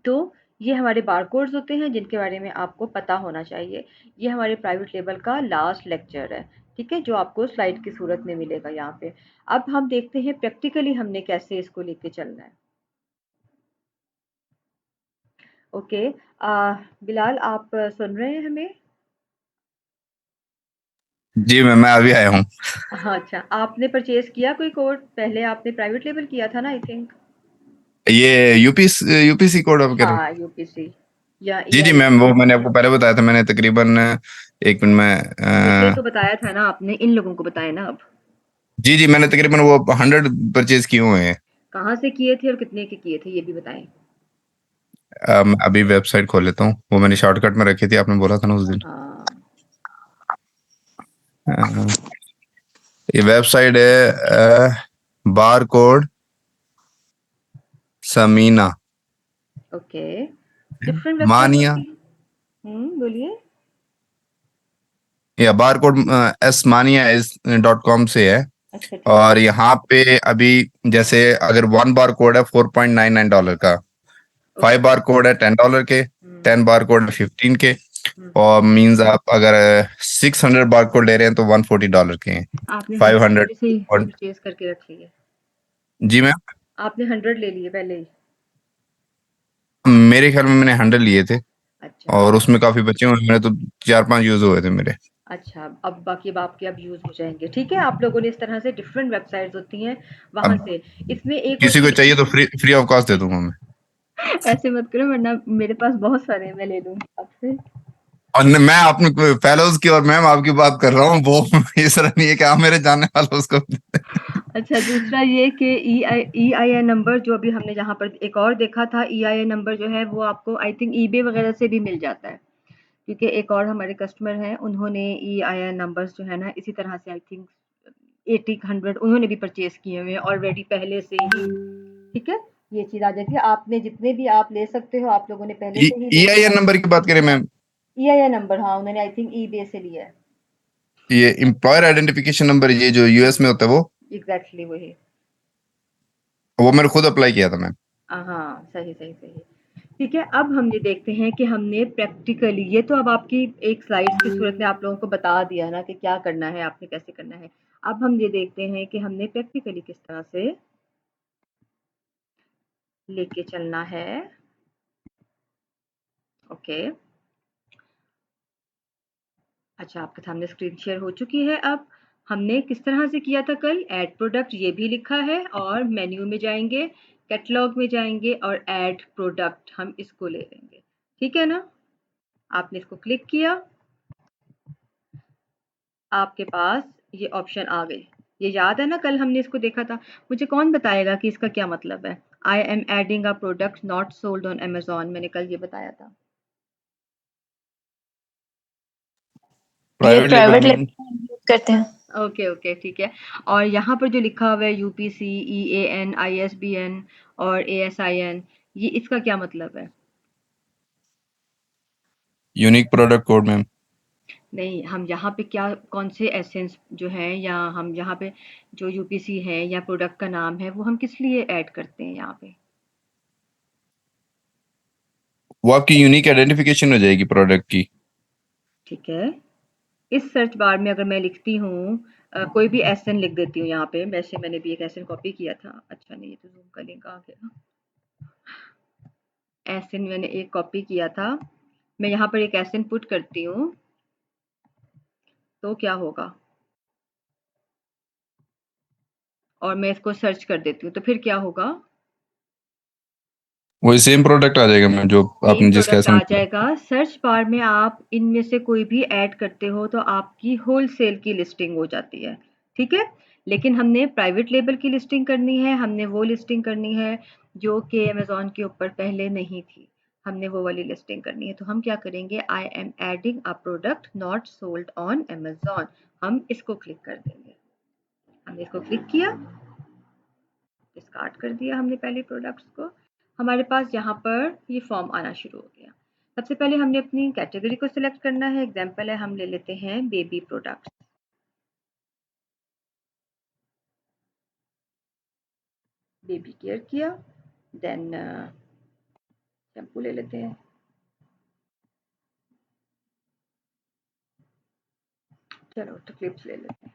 तो ये हमारे बारकोड्स होते हैं जिनके बारे में आपको पता होना चाहिए। ये हमारे प्राइवेट लेबल का लास्ट लेक्चर है, ठीक है, जो आपको स्लाइड की सूरत में मिलेगा यहाँ पे। अब हम देखते हैं प्रैक्टिकली हमने कैसे इसको लेके चलना है। ओके, बिलाल आप सुन रहे हैं हमें? जी मैं अभी आया हूँ। हाँ, अच्छा, आपने परचेज किया कोई कोड? पहले आपने प्राइवेट लेबल किया था ना आई थिंक। ये यूपीसी कोड आप कह रहे हैं? हाँ, यूपीसी या जी जी EI। मैम, वो मैंने आपको पहले बताया था। मैंने तकरीबन 1 मिनट में मुझे तो बताया था ना आपने, इन लोगों को बताया ना अब। जी जी मैंने तकरीबन वो 100 परचेज किए हुए हैं। कहाँ से किए थे और कितने के किए थे ये भी बताएं। मैं अभी वेबसाइट खोल लेता हूँ, वो मैंने शॉर्टकट में रखी थी, आपने बोला था ना उस दिन। हाँ, अ, ये वेबसाइट है बार कोड समीना ओके, डिफरेंट वेबसाइट मानिया, होती है। बोलिए। या बार कोड esmania.com से है। अच्छा, ठीक और है। यहाँ पे अभी जैसे अगर 1 बार कोड है $4.99 का, ओके। 5 बार कोड है $10 के, हम्म 10 बार कोड है 15 के, हम्म। और मीन्स आप अगर 600 बार कोड ले रहे हैं तो $140 के हैं। आपने 100 500 पहले से ही और परचेज करके रख लिए? जी मैम, आपने 100 ले लिए पहले ही? मेरे ख्याल में मैंने 100 लिए थे अच्छा और अच्छा। उसमें काफी बचे हुए हैं। मैंने तो 4-5 यूज हुए थे मेरे। अच्छा, अब बाकी अब आपके अब यूज़ हो जाएंगे। ठीक है, आप लोगों ने इस तरह से डिफरेंट वेबसाइट्स होती हैं वहां अब से। इसमें एक किसी होती को है चाहिए तो फ्री ऑफ कॉस्ट दे दूंगा मैं। ऐसे मत करो वरना मेरे पास बहुत सारे हैं, मैं ले लूंगी आपसे। और मैं अपने फेलोज की और मैम आपकी बात कर रहा हूँ, वो इस तरह नहीं है कि आप मेरे जानने वाले उसको अच्छा, दूसरा ये कि EIN नंबर जो अभी हमने जहाँ पर एक और देखा था, EIN नंबर जो है वो आपको आई थिंक eBay वगैरह से भी मिल जाता है, क्योंकि एक और हमारे कस्टमर हैं उन्होंने EIN नंबर्स जो है ना इसी तरह से आई थिंक 80-100 उन्होंने भी परचेज किए हुए हैं ऑलरेडी पहले से ही। ठीक है, ये चीज़ आ जाती है। आपने जितने भी आप ले सकते हो, आप लोगों ने पहले से ही ले लिया। EIN नंबर की बात करें मैम, EIN नंबर, हाँ, उन्होंने आई थिंक eBay से लिया है। ये एम्प्लॉयर आइडेंटिफिकेशन नंबर, ये जो यूएस में होता है एग्जैक्टली वही। वो मैंने खुद अप्लाई किया था मैम। हाँ, सही सही सही। ठीक है, अब हम ये देखते हैं कि हमने प्रैक्टिकली ये तो अब आपकी एक स्लाइड्स की सूरत में आप लोगों को बता दिया ना कि क्या करना है, आपने कैसे करना है। अब हम ये देखते हैं कि हमने प्रैक्टिकली किस तरह से लेके चलना है। ओके, अच्छा, आपके सामने स्क्रीन शेयर हो चुकी है। अब हमने किस तरह से किया था कल, ऐड प्रोडक्ट ये भी लिखा है और मेन्यू में जाएंगे, कैटलॉग में जाएंगे और ऐड प्रोडक्ट हम इसको ले लेंगे। ठीक है ना, आपने इसको क्लिक किया, आपके पास ये ऑप्शन आ गई। ये याद है ना, कल हमने इसको देखा था। मुझे कौन बताएगा कि इसका क्या मतलब है? I am adding a product not sold on Amazon, मैंने कल ये बताया था। ये private label private ma'am. Label use करते हैं। ओके ओके, ठीक है। और यहाँ पर जो लिखा हुआ है यूपीसी, EAN, ISBN और ASIN, ये इसका क्या मतलब है? Unique product code ma'am. नहीं, हम यहाँ पे क्या कौन से एसेंस जो हैं या हम यहाँ पे जो यूपीसी है या प्रोडक्ट का नाम है वो हम किस लिए ऐड करते हैं यहाँ पे? वो आपकी यूनिक आइडेंटिफिकेशन हो जाएगी प्रोडक्ट की। ठीक है, इस सर्च बार में अगर मैं लिखती हूँ कोई भी एसएन लिख देती हूँ यहाँ पे, वैसे मैंने भी एक एसएन कॉपी किया था। अच्छा नहीं, ये तो जूम का लिंक आ गया। एसएन मैंने एक कॉपी किया था, मैं यहाँ पर एक एसएन पुट करती हूँ तो क्या होगा, और मैं इसको सर्च कर देती हूँ तो फिर क्या होगा? वही सेम प्रोडक्ट आ जाएगा मैम जो सेम आपने जिसका प्रोडक्ट आ ऐसा जाएगा। सर्च बार में आप इनमें से कोई भी ऐड करते हो तो आपकी होलसेल की लिस्टिंग हो जाती है, ठीक है। लेकिन हमने प्राइवेट लेबल की लिस्टिंग करनी है, हमने वो लिस्टिंग करनी है जो कि अमेजोन के ऊपर पहले नहीं थी, हमने वो वाली लिस्टिंग करनी है। तो हम क्या करेंगे, I am adding a product not sold on Amazon, हम इसको क्लिक कर देंगे। हमने इसको क्लिक किया, डिस्कार्ड कर दिया हमने पहले प्रोडक्ट्स को। हमारे पास यहाँ पर ये फॉर्म आना शुरू हो गया। सबसे पहले हमने अपनी कैटेगरी को सिलेक्ट करना है। एग्जांपल है, हम ले लेते हैं बेबी प्रोडक्ट्स। बेबी केयर किया, देन शैम्पू ले लेते हैं। चलो तो क्लिप्स ले लेते हैं,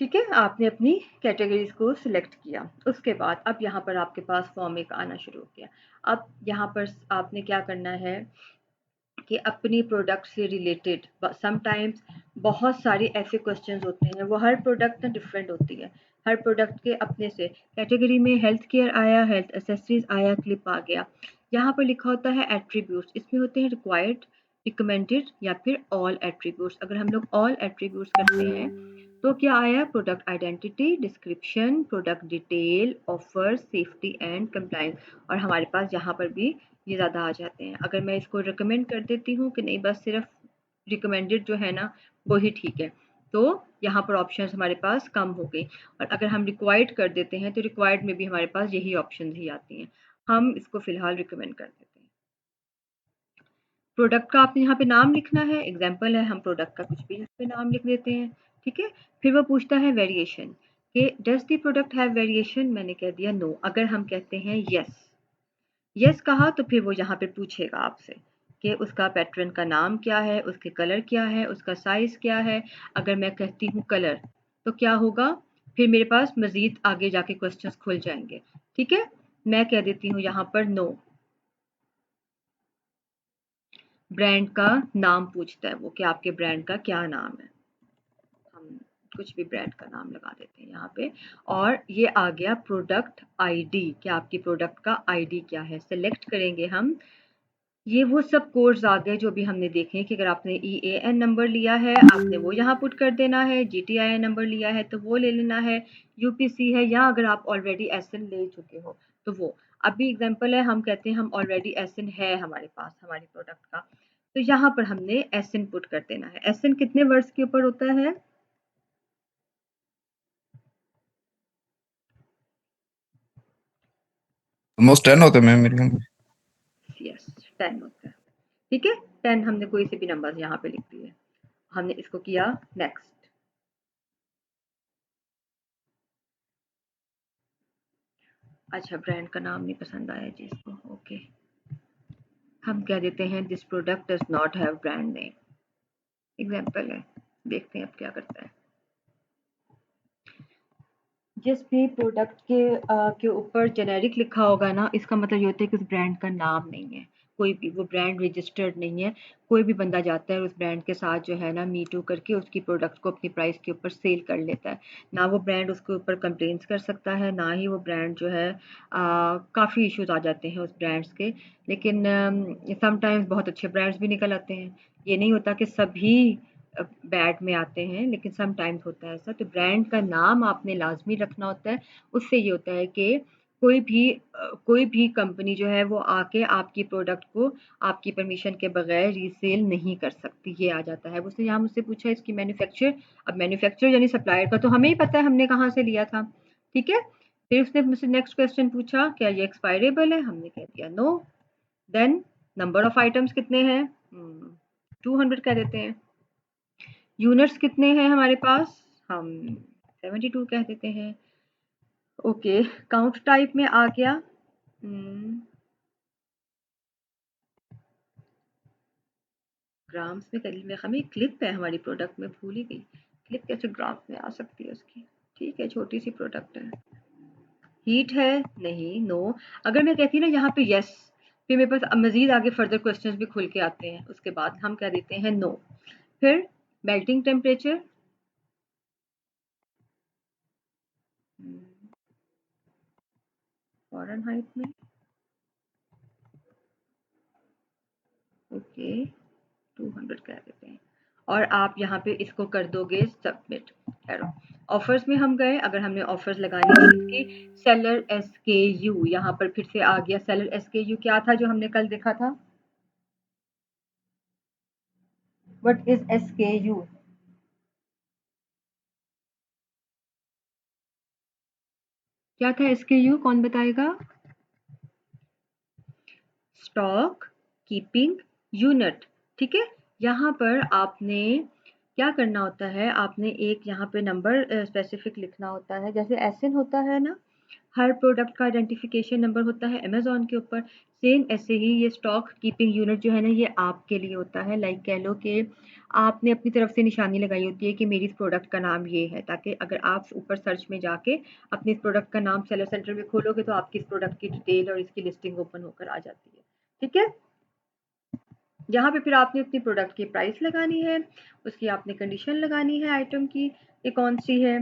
ठीक है। आपने अपनी कैटेगरीज को सिलेक्ट किया, उसके बाद अब यहाँ पर आपके पास फॉर्म एक आना शुरू हो गया। अब यहाँ पर आपने क्या करना है कि अपनी प्रोडक्ट से रिलेटेड समटाइम्स बहुत सारे ऐसे क्वेश्चंस होते हैं, वो हर प्रोडक्ट ना डिफरेंट होती है, हर प्रोडक्ट के अपने से। कैटेगरी में हेल्थ केयर आया, हेल्थ एसेसरीज आया, क्लिप आ गया। यहाँ पर लिखा होता है एट्रीब्यूट्स, इसमें होते हैं रिक्वायर्ड, रिकमेंडेड या फिर ऑल एट्रीब्यूट्स। अगर हम लोग ऑल एट्रीब्यूट्स करते हैं तो क्या आया, product identity, description, product detail, offer, safety and compliance. और हमारे पास यहाँ पर भी ये ज़्यादा आ जाते हैं। अगर मैं इसको रिकमेंड कर देती हूँ कि नहीं बस सिर्फ रिकमेंडेड जो है ना वो ही ठीक है, तो यहाँ पर ऑप्शंस हमारे पास कम हो गई। और अगर हम रिक्वायर्ड कर देते हैं तो रिक्वायर्ड में भी हमारे पास यही ऑप्शन ही आती हैं। हम इसको फिलहाल रिकमेंड कर देते हैं। प्रोडक्ट का आपने यहाँ पे नाम लिखना है। एग्जाम्पल है, हम प्रोडक्ट का कुछ भी यहाँ पे नाम लिख देते हैं, ठीक है। फिर वो पूछता है वेरिएशन कि does the product have variation, मैंने कह दिया नो। अगर हम कहते हैं यस, यस कहा तो फिर वो यहाँ पे पूछेगा आपसे कि उसका पैटर्न का नाम क्या है, उसके कलर क्या है, उसका साइज क्या है। अगर मैं कहती हूँ कलर तो क्या होगा, फिर मेरे पास मजीद आगे जाके क्वेश्चंस खुल जाएंगे, ठीक है। मैं कह देती हूँ यहाँ पर नो। ब्रांड का नाम पूछता है वो कि आपके ब्रांड का क्या नाम है, हम कुछ भी ब्रांड का नाम लगा देते हैं यहाँ पे। और ये आ गया प्रोडक्ट आईडी, कि आपकी प्रोडक्ट का आईडी क्या है, सेलेक्ट करेंगे हम। ये वो सब कोड्स आ गए जो भी हमने देखे कि अगर आपने EAN नंबर लिया है आपने वो यहाँ पुट कर देना है, GTIN नंबर लिया है तो वो ले लेना है, UPC है, या अगर आप ऑलरेडी SN ले चुके हो तो वो। अभी एग्जांपल है, हम कहते हैं हम ऑलरेडी SN है हमारे पास हमारी प्रोडक्ट का, तो यहाँ पर हमने SN पुट कर देना है। SN कितने वर्ड्स के ऊपर होता है, ऑलमोस्ट 10 होते हैं मैम मेरे ख्याल में। यस 10 होता है, ठीक है। 10 हमने कोई से भी नंबर यहाँ पे लिख दिए, हमने इसको किया नेक्स्ट। अच्छा, ब्रांड का नाम नहीं पसंद आया जी इसको, ओके। हम कह देते हैं this product does not have brand name, example है। देखते हैं अब क्या करता है। जिस भी प्रोडक्ट के ऊपर जेनेरिक लिखा होगा ना, इसका मतलब ये होता है कि उस ब्रांड का नाम नहीं है, कोई भी वो ब्रांड रजिस्टर्ड नहीं है। कोई भी बंदा जाता है उस ब्रांड के साथ जो है ना मी टू करके उसकी प्रोडक्ट को अपनी प्राइस के ऊपर सेल कर लेता है। ना वो ब्रांड उसके ऊपर कंप्लेंट्स कर सकता है, ना ही वो ब्रांड जो है काफ़ी इश्यूज आ जाते हैं उस ब्रांड्स के। लेकिन समटाइम्स बहुत अच्छे ब्रांड्स भी निकल आते हैं, ये नहीं होता कि सभी बैड में आते हैं, लेकिन सम टाइम्स होता है ऐसा। तो ब्रांड का नाम आपने लाजमी रखना होता है। उससे ये होता है कि कोई भी कंपनी जो है वो आके आपकी प्रोडक्ट को आपकी परमिशन के बगैर रीसेल नहीं कर सकती, ये आ जाता है। उसने यहाँ मुझसे पूछा इसकी मैन्युफैक्चर, अब मैन्युफैक्चर यानी सप्लायर का तो हमें ही पता है हमने कहाँ से लिया था, ठीक है। फिर उसने मुझसे नेक्स्ट क्वेश्चन पूछा क्या ये एक्सपायरेबल है, हमने कह दिया no. Then number of items कितने हैं, 200 कह देते हैं। यूनिट्स कितने हैं हमारे पास, हम 72 कह देते हैं, ओके। काउंट टाइप में आ गया, ग्राम्स में करीब में। हमें क्लिप है हमारी प्रोडक्ट में, भूल ही गई क्लिप कैसे ग्राम्स में आ सकती है उसकी, ठीक है छोटी सी प्रोडक्ट है। हीट है नहीं, नो। अगर मैं कहती ना यहाँ पे यस, फिर मेरे पास मजीद आगे फर्दर क्वेश्चंस भी खुल के आते हैं, उसके बाद हम कह देते हैं नो। फिर मेल्टिंग टेम्परेचर, फ़ारेनहाइट में ओके 200 कर देते हैं और आप यहाँ पे इसको कर दोगे सबमिट एरो। ऑफर्स में हम गए, अगर हमने ऑफर्स लगानी है इसकी सेलर SKU, यहाँ पर फिर से आ गया सेलर SKU। क्या था जो हमने कल देखा था? What is SKU? क्या था SKU, कौन बताएगा? Stock keeping unit. ठीक है, यहाँ पर आपने क्या करना होता है, आपने एक यहाँ पे नंबर स्पेसिफिक लिखना होता है, जैसे एसएन होता है ना, हर प्रोडक्ट का आइडेंटिफिकेशन नंबर होता है अमेजोन के ऊपर, सेम ऐसे ही ये स्टॉक कीपिंग यूनिट जो है ना, ये आपके लिए होता है। लाइक कह लो कि आपने अपनी तरफ से निशानी लगाई होती है कि मेरी इस प्रोडक्ट का नाम ये है, ताकि अगर आप ऊपर सर्च में जाके अपने इस प्रोडक्ट का नाम सेलर सेंटर में खोलोगे तो आपकी इस प्रोडक्ट की डिटेल और इसकी लिस्टिंग ओपन होकर आ जाती है। ठीक है, यहाँ पे फिर आपने अपनी प्रोडक्ट की प्राइस लगानी है, उसकी आपने कंडीशन लगानी है आइटम की, ये कौन सी है,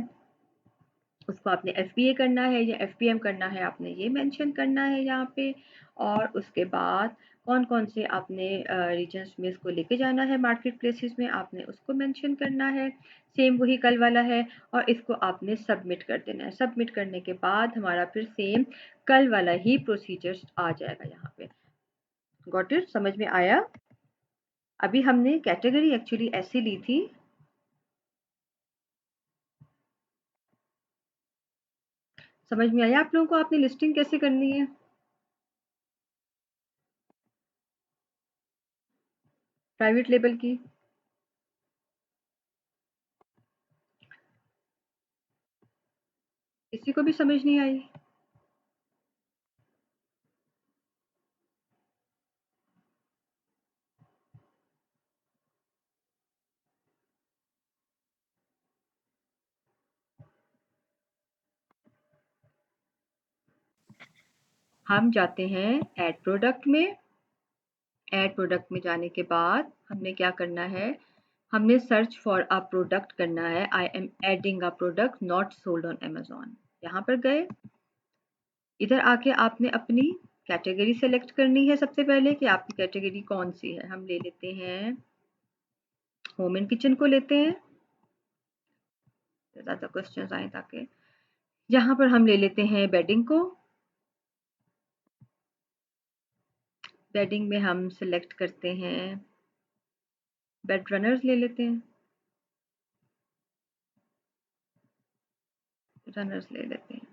उसको आपने FBA करना है या FBM करना है, आपने ये मेंशन करना है यहाँ पे। और उसके बाद कौन कौन से आपने रीजन्स में इसको लेके जाना है मार्केट प्लेसेस में, आपने उसको मेंशन करना है, सेम वही कल वाला है। और इसको आपने सबमिट कर देना है। सबमिट करने के बाद हमारा फिर सेम कल वाला ही प्रोसीजर आ जाएगा यहाँ पे। Got it? समझ में आया? अभी हमने कैटेगरी एक्चुअली ऐसी ली थी, समझ में आया आप लोगों को आपने लिस्टिंग कैसे करनी है? प्राइवेट लेबल की किसी को भी समझ नहीं आई? हम जाते हैं ऐड प्रोडक्ट में। ऐड प्रोडक्ट में जाने के बाद हमने क्या करना है, हमने सर्च फॉर अ प्रोडक्ट करना है। I am adding a product not sold on Amazon. यहाँ पर गए, इधर आके आपने अपनी कैटेगरी सेलेक्ट करनी है सबसे पहले कि आपकी कैटेगरी कौन सी है। हम ले लेते हैं होम एंड किचन को लेते हैं, ज़्यादा क्वेश्चंस आए ताकि। यहाँ पर हम ले लेते हैं बेडिंग को। बेडिंग में हम सिलेक्ट करते हैं बेड रनर्स, ले लेते हैं रनर्स ले लेते हैं।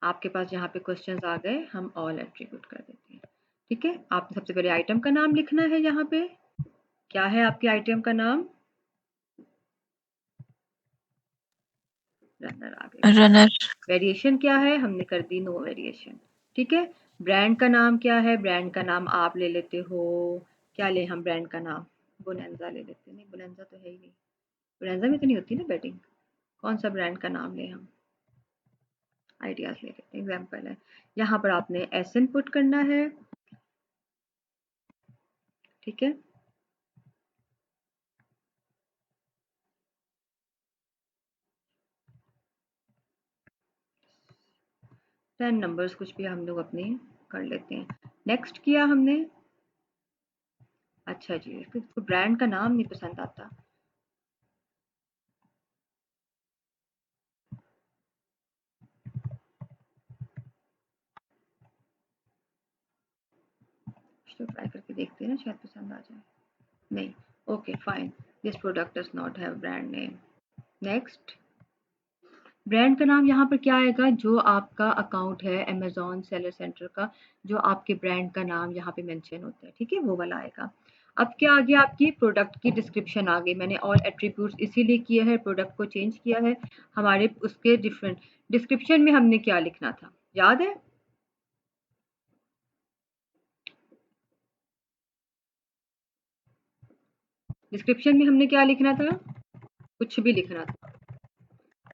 आपके पास जहाँ पे क्वेश्चंस आ गए हम ऑल एट्रीब्यूट कर देते हैं। ठीक है, आपने सबसे पहले आइटम का नाम लिखना है। यहाँ पे क्या है आपके आइटम का नाम? रनर आ गया। रनर। वेरिएशन क्या है? हमने कर दी नो वेरिएशन। ठीक है, ब्रांड का नाम क्या है? ब्रांड का नाम आप ले लेते हो, क्या ले हम ब्रांड का नाम? बोनेंजा ले लेते हैं। नहीं, बोनेंजा तो है ही नहीं, बोनेंजा में तो नहीं होती ना बेडिंग। कौन सा ब्रांड का नाम ले हम? आइडियाज ले लेते हैं, एग्जाम्पल है। यहाँ पर आपने एसएन पुट करना है। ठीक है, टेन नंबर्स कुछ भी हम लोग अपने कर लेते हैं। नेक्स्ट किया हमने। अच्छा जी, इसको ब्रांड का नाम नहीं पसंद आता। तो ट्राई करके देखते हैं ना, शायद पसंद आ जाए। नहीं, okay fine, this product does not have brand name. Next, brand का नाम यहाँ पर क्या आएगा? जो आपका अकाउंट है अमेजोन सेलर सेंटर का, जो आपके ब्रांड का नाम यहाँ पे मेंशन होता है, ठीक है, वो वाला आएगा। अब क्या आ गया? आपकी प्रोडक्ट की डिस्क्रिप्शन आ गई। मैंने ऑल एट्रीब्यूट्स इसीलिए किया है, प्रोडक्ट को चेंज किया है। हमारे उसके डिफरेंट डिस्क्रिप्शन में हमने क्या लिखना था, याद है? डिस्क्रिप्शन में हमने क्या लिखना था? कुछ भी लिखना था।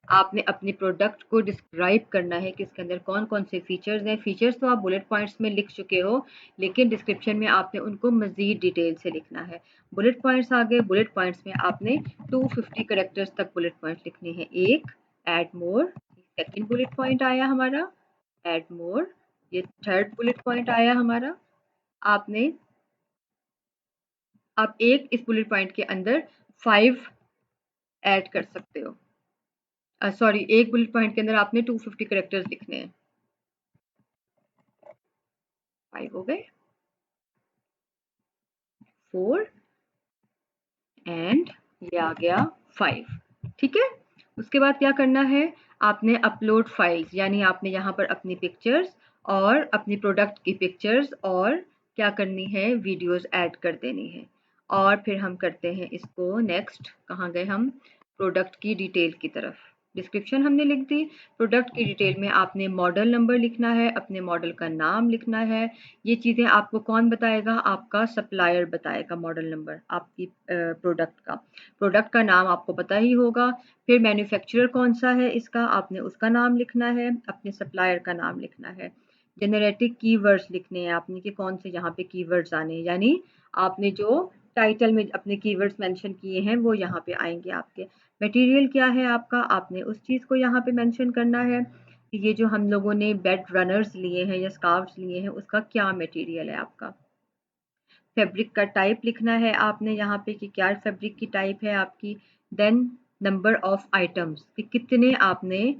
आपने अपने प्रोडक्ट को डिस्क्राइब करना है कि इसके अंदर कौन कौन से फीचर्स हैं। फीचर्स तो आप बुलेट पॉइंट्स में लिख चुके हो, लेकिन डिस्क्रिप्शन में आपने उनको मजीद डिटेल से लिखना है। बुलेट पॉइंट्स आ गए, बुलेट पॉइंट्स में आपने 250 करेक्टर्स तक बुलेट पॉइंट्स लिखने हैं। एक, add more, second bullet point आया हमारा, ऐड मोर, ये थर्ड बुलेट पॉइंट आया हमारा। आप एक इस बुलेट पॉइंट के अंदर 5 ऐड कर सकते हो, सॉरी एक बुलेट पॉइंट के अंदर आपने 250 कैरेक्टर्स लिखने हैं। 5 हो गए, 4 एंड ये आ गया 5, ठीक है। उसके बाद क्या करना है, आपने अपलोड फाइल्स, यानी आपने यहाँ पर अपनी पिक्चर्स और अपनी प्रोडक्ट की पिक्चर्स और क्या करनी है, वीडियोस ऐड कर देनी है। और फिर हम करते हैं इसको नेक्स्ट, कहाँ गए हम, प्रोडक्ट की डिटेल की तरफ। डिस्क्रिप्शन हमने लिख दी, प्रोडक्ट की डिटेल में आपने मॉडल नंबर लिखना है, अपने मॉडल का नाम लिखना है। ये चीज़ें आपको कौन बताएगा, आपका सप्लायर बताएगा मॉडल नंबर आपकी प्रोडक्ट का नाम आपको पता ही होगा। फिर मैन्युफैक्चरर कौन सा है इसका, आपने उसका नाम लिखना है, अपने सप्लायर का नाम लिखना है। जेनरेटिक कीवर्ड्स लिखने हैं आपने कि कौन से यहाँ पे कीवर्ड्स आने हैं, यानी आपने जो टाइटल में अपने कीवर्ड्स मेंशन किए हैं वो यहाँ पे आएंगे आपके। मटेरियल क्या है आपका, आपने उस चीज़ को यहाँ पे मेंशन करना है कि ये जो हम लोगों ने बेड रनर्स लिए हैं या स्कार्फ्स लिए हैं उसका क्या मटेरियल है आपका। फैब्रिक का टाइप लिखना है आपने यहाँ पे कि क्या फैब्रिक की टाइप है आपकी। देन नंबर ऑफ आइटम्स कि कितने आपने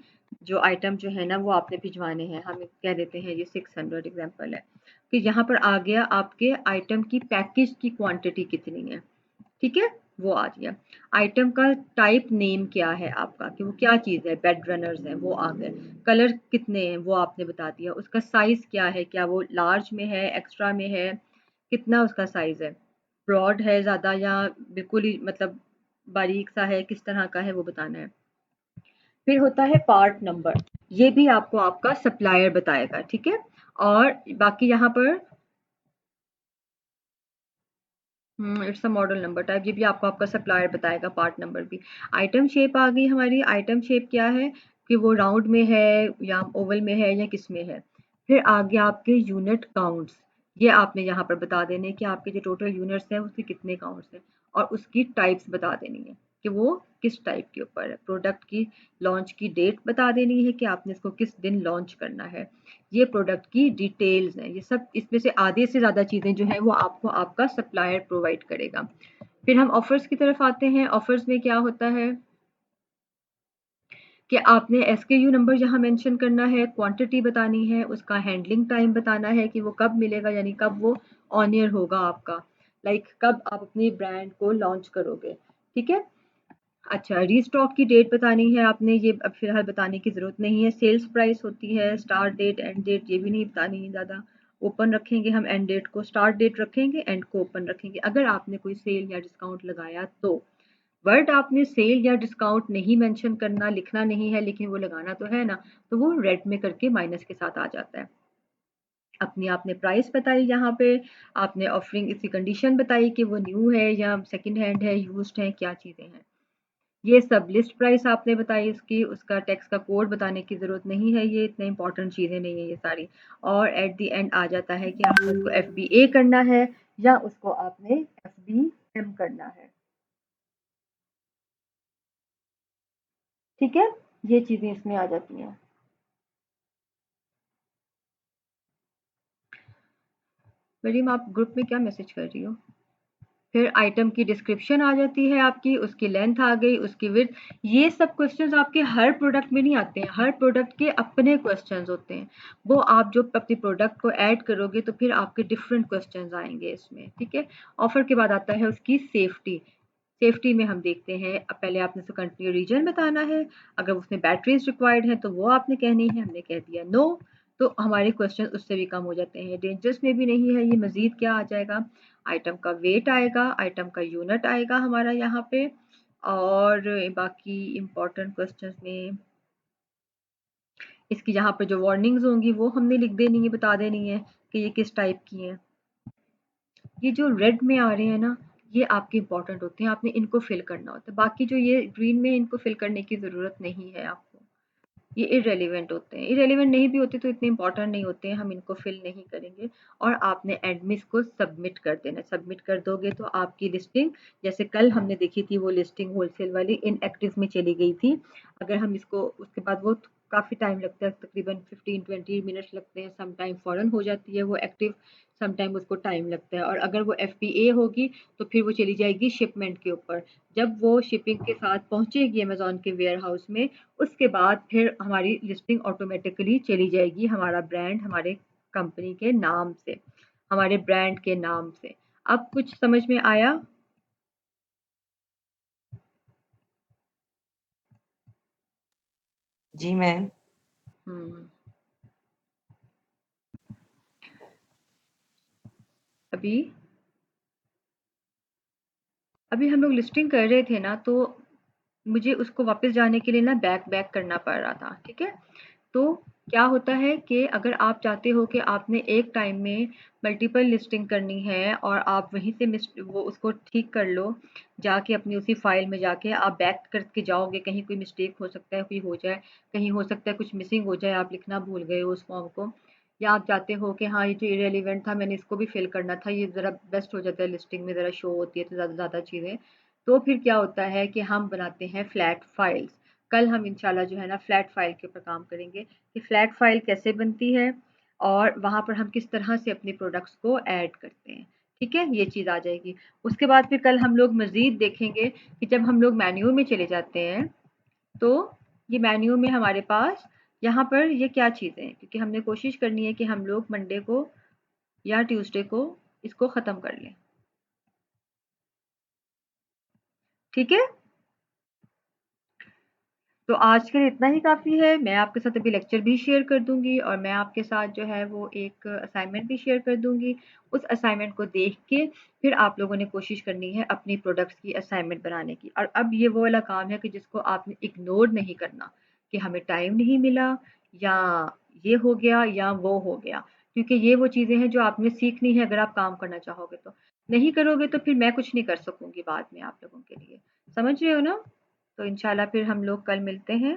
जो आइटम जो है ना वो आपने भिजवाने हैं, हम कह देते हैं ये 600 एग्जाम्पल है कि यहाँ पर आ गया आपके आइटम की पैकेज की क्वांटिटी कितनी है, ठीक है, वो आ गया। आइटम का टाइप नेम क्या है आपका कि वो क्या चीज़ है, बेड रनर्स है, वो आ गए। कलर कितने हैं वो आपने बता दिया। उसका साइज़ क्या है, क्या वो लार्ज में है, एक्स्ट्रा में है, कितना उसका साइज़ है, ब्रॉड है ज़्यादा या बिल्कुल ही मतलब बारीक सा है, किस तरह का है वो बताना है। फिर होता है पार्ट नंबर, ये भी आपको आपका सप्लायर बताएगा, ठीक है। और बाकी यहाँ पर it's a model number type, ये भी आपको आपका सप्लायर बताएगा, पार्ट नंबर भी। आइटम शेप आ गई हमारी, आइटम शेप क्या है कि वो राउंड में है या ओवल में है या किस में है। फिर आ गया आपके यूनिट काउंट्स, ये आपने यहाँ पर बता देने कि आपके जो टोटल यूनिट्स हैं उसके कितने काउंट्स हैं, और उसकी टाइप्स बता देनी है कि वो किस टाइप के ऊपर है। प्रोडक्ट की लॉन्च की डेट बता देनी है कि आपने इसको किस दिन लॉन्च करना है। ये प्रोडक्ट की डिटेल्स हैं, ये सब इसमें से आधे से ज़्यादा चीज़ें जो है वो आपको आपका सप्लायर प्रोवाइड करेगा। फिर हम ऑफर्स की तरफ आते हैं। ऑफर्स में क्या होता है कि आपने SKU नंबर यहाँ मेंशन करना है, क्वांटिटी बतानी है, उसका हैंडलिंग टाइम बताना है कि वो कब मिलेगा, यानी कब वो ऑन एयर होगा आपका, लाइक कब आप अपनी ब्रांड को लॉन्च करोगे, ठीक है। अच्छा, रीस्टॉक की डेट बतानी है आपने, ये अब फिलहाल बताने की ज़रूरत नहीं है। सेल्स प्राइस होती है, स्टार्ट डेट, एंड डेट, ये भी नहीं बतानी है ज़्यादा। ओपन रखेंगे हम एंड डेट को, स्टार्ट डेट रखेंगे, एंड को ओपन रखेंगे अगर आपने कोई सेल या डिस्काउंट लगाया तो। वर्ड आपने सेल या डिस्काउंट नहीं मेंशन करना, लिखना नहीं है, लेकिन वो लगाना तो है ना, तो वो रेड में करके माइनस के साथ आ जाता है। अपनी आपने प्राइस बताई यहाँ पे, आपने ऑफरिंग इसकी कंडीशन बताई कि वो न्यू है या सेकंड हैंड है, यूज्ड है, क्या चीज़ें हैं। ये सब लिस्ट प्राइस आपने बताई इसकी, उसका टैक्स का कोड बताने की ज़रूरत नहीं है, ये इतने इंपॉर्टेंट चीज़ें नहीं है ये सारी। और एट द एंड आ जाता है कि आपको उसको FBA करना है या उसको आपने FBM करना है, ठीक है। ये चीज़ें इसमें आ जाती हैं। मरीम आप ग्रुप में क्या मैसेज कर रही हो। फिर आइटम की डिस्क्रिप्शन आ जाती है आपकी, उसकी लेंथ आ गई, उसकी विड्थ। ये सब क्वेश्चंस आपके हर प्रोडक्ट में नहीं आते हैं, हर प्रोडक्ट के अपने क्वेश्चंस होते हैं। वो आप जो अपनी प्रोडक्ट को ऐड करोगे तो फिर आपके डिफरेंट क्वेश्चंस आएंगे इसमें, ठीक है। ऑफर के बाद आता है उसकी सेफ्टी। सेफ्टी में हम देखते हैं, अब पहले आपने उसको कंट्री रीजन बताना है, अगर उसमें बैटरीज रिक्वायर्ड है तो वो आपने कहनी है, हमने कह दिया नो, तो हमारे क्वेश्चन उससे भी कम हो जाते हैं। डेंजरस में भी नहीं है, ये मजीद क्या आ जाएगा, आइटम का वेट आएगा, आइटम का यूनिट आएगा हमारा यहाँ पे। और बाकी इंपॉर्टेंट क्वेश्चंस में इसकी यहाँ पर जो वार्निंग्स होंगी वो हमने लिख देनी है, बता देनी है कि ये किस टाइप की हैं। ये जो रेड में आ रहे हैं ना, ये आपके इंपॉर्टेंट होते हैं, आपने इनको फिल करना होता है। बाकी जो ये ग्रीन में, इनको फिल करने की ज़रूरत नहीं है आपको, ये इरेलीवेंट होते हैं। इरेलीवेंट नहीं भी होते तो इतने इंपॉर्टेंट नहीं होते हैं, हम इनको फिल नहीं करेंगे। और आपने एडमिस को सबमिट कर देना, सबमिट कर दोगे तो आपकी लिस्टिंग, जैसे कल हमने देखी थी वो लिस्टिंग होलसेल वाली इनएक्टिव में चली गई थी, अगर हम इसको उसके बाद वो काफ़ी टाइम लगता है, तकरीबन 15-20 मिनट्स लगते हैं, सम टाइम फ़ौरन हो जाती है वो एक्टिव, सम टाइम उसको टाइम लगता है। और अगर वो FBA होगी तो फिर वो चली जाएगी शिपमेंट के ऊपर। जब वो शिपिंग के साथ पहुँचेगी अमेज़न के वेयरहाउस में, उसके बाद फिर हमारी लिस्टिंग ऑटोमेटिकली चली जाएगी हमारा ब्रांड हमारे कंपनी के नाम से, हमारे ब्रांड के नाम से। अब कुछ समझ में आया? जी मैम। हुँ। अभी अभी हम लोग लिस्टिंग कर रहे थे ना, तो मुझे उसको वापस जाने के लिए ना बैक बैक करना पड़ रहा था, ठीक है? तो क्या होता है कि अगर आप चाहते हो कि आपने एक टाइम में मल्टीपल लिस्टिंग करनी है और आप वहीं से वो उसको ठीक कर लो, जाके अपनी उसी फाइल में जाके आप बैक करके जाओगे, कहीं कोई मिस्टेक हो सकता है, कोई हो जाए, कहीं हो सकता है कुछ मिसिंग हो जाए, आप लिखना भूल गए हो उस फॉर्म को, या आप चाहते हो कि हाँ ये जो इरेलीवेंट था मैंने इसको भी फिल करना था, ये ज़रा बेस्ट हो जाता है लिस्टिंग में, ज़रा शो होती है तो ज़्यादा ज़्यादा चीज़ें। तो फिर क्या होता है कि हम बनाते हैं फ्लैट फाइल्स। कल हम इंशाल्लाह जो है ना फ्लैट फाइल के ऊपर काम करेंगे कि फ्लैट फाइल कैसे बनती है और वहाँ पर हम किस तरह से अपने प्रोडक्ट्स को ऐड करते हैं। ठीक है, ये चीज़ आ जाएगी। उसके बाद फिर कल हम लोग मज़ीद देखेंगे कि जब हम लोग मेन्यू में चले जाते हैं तो ये मेन्यू में हमारे पास यहाँ पर ये क्या चीज़ें हैं, क्योंकि हमने कोशिश करनी है कि हम लोग मंडे को या ट्यूसडे को इसको ख़त्म कर लें। ठीक है, तो आज के लिए इतना ही काफ़ी है। मैं आपके साथ अभी लेक्चर भी शेयर कर दूँगी और मैं आपके साथ जो है वो एक असाइनमेंट भी शेयर कर दूँगी। उस असाइनमेंट को देख के फिर आप लोगों ने कोशिश करनी है अपनी प्रोडक्ट्स की असाइनमेंट बनाने की। और अब ये वो वाला काम है कि जिसको आपने इग्नोर नहीं करना कि हमें टाइम नहीं मिला या ये हो गया या वो हो गया। क्योंकि ये वो चीज़ें हैं जो आपने सीखनी है अगर आप काम करना चाहोगे तो। नहीं करोगे तो फिर मैं कुछ नहीं कर सकूँगी बाद में आप लोगों के लिए। समझ रहे हो ना? तो इंशाल्लाह फिर हम लोग कल मिलते हैं।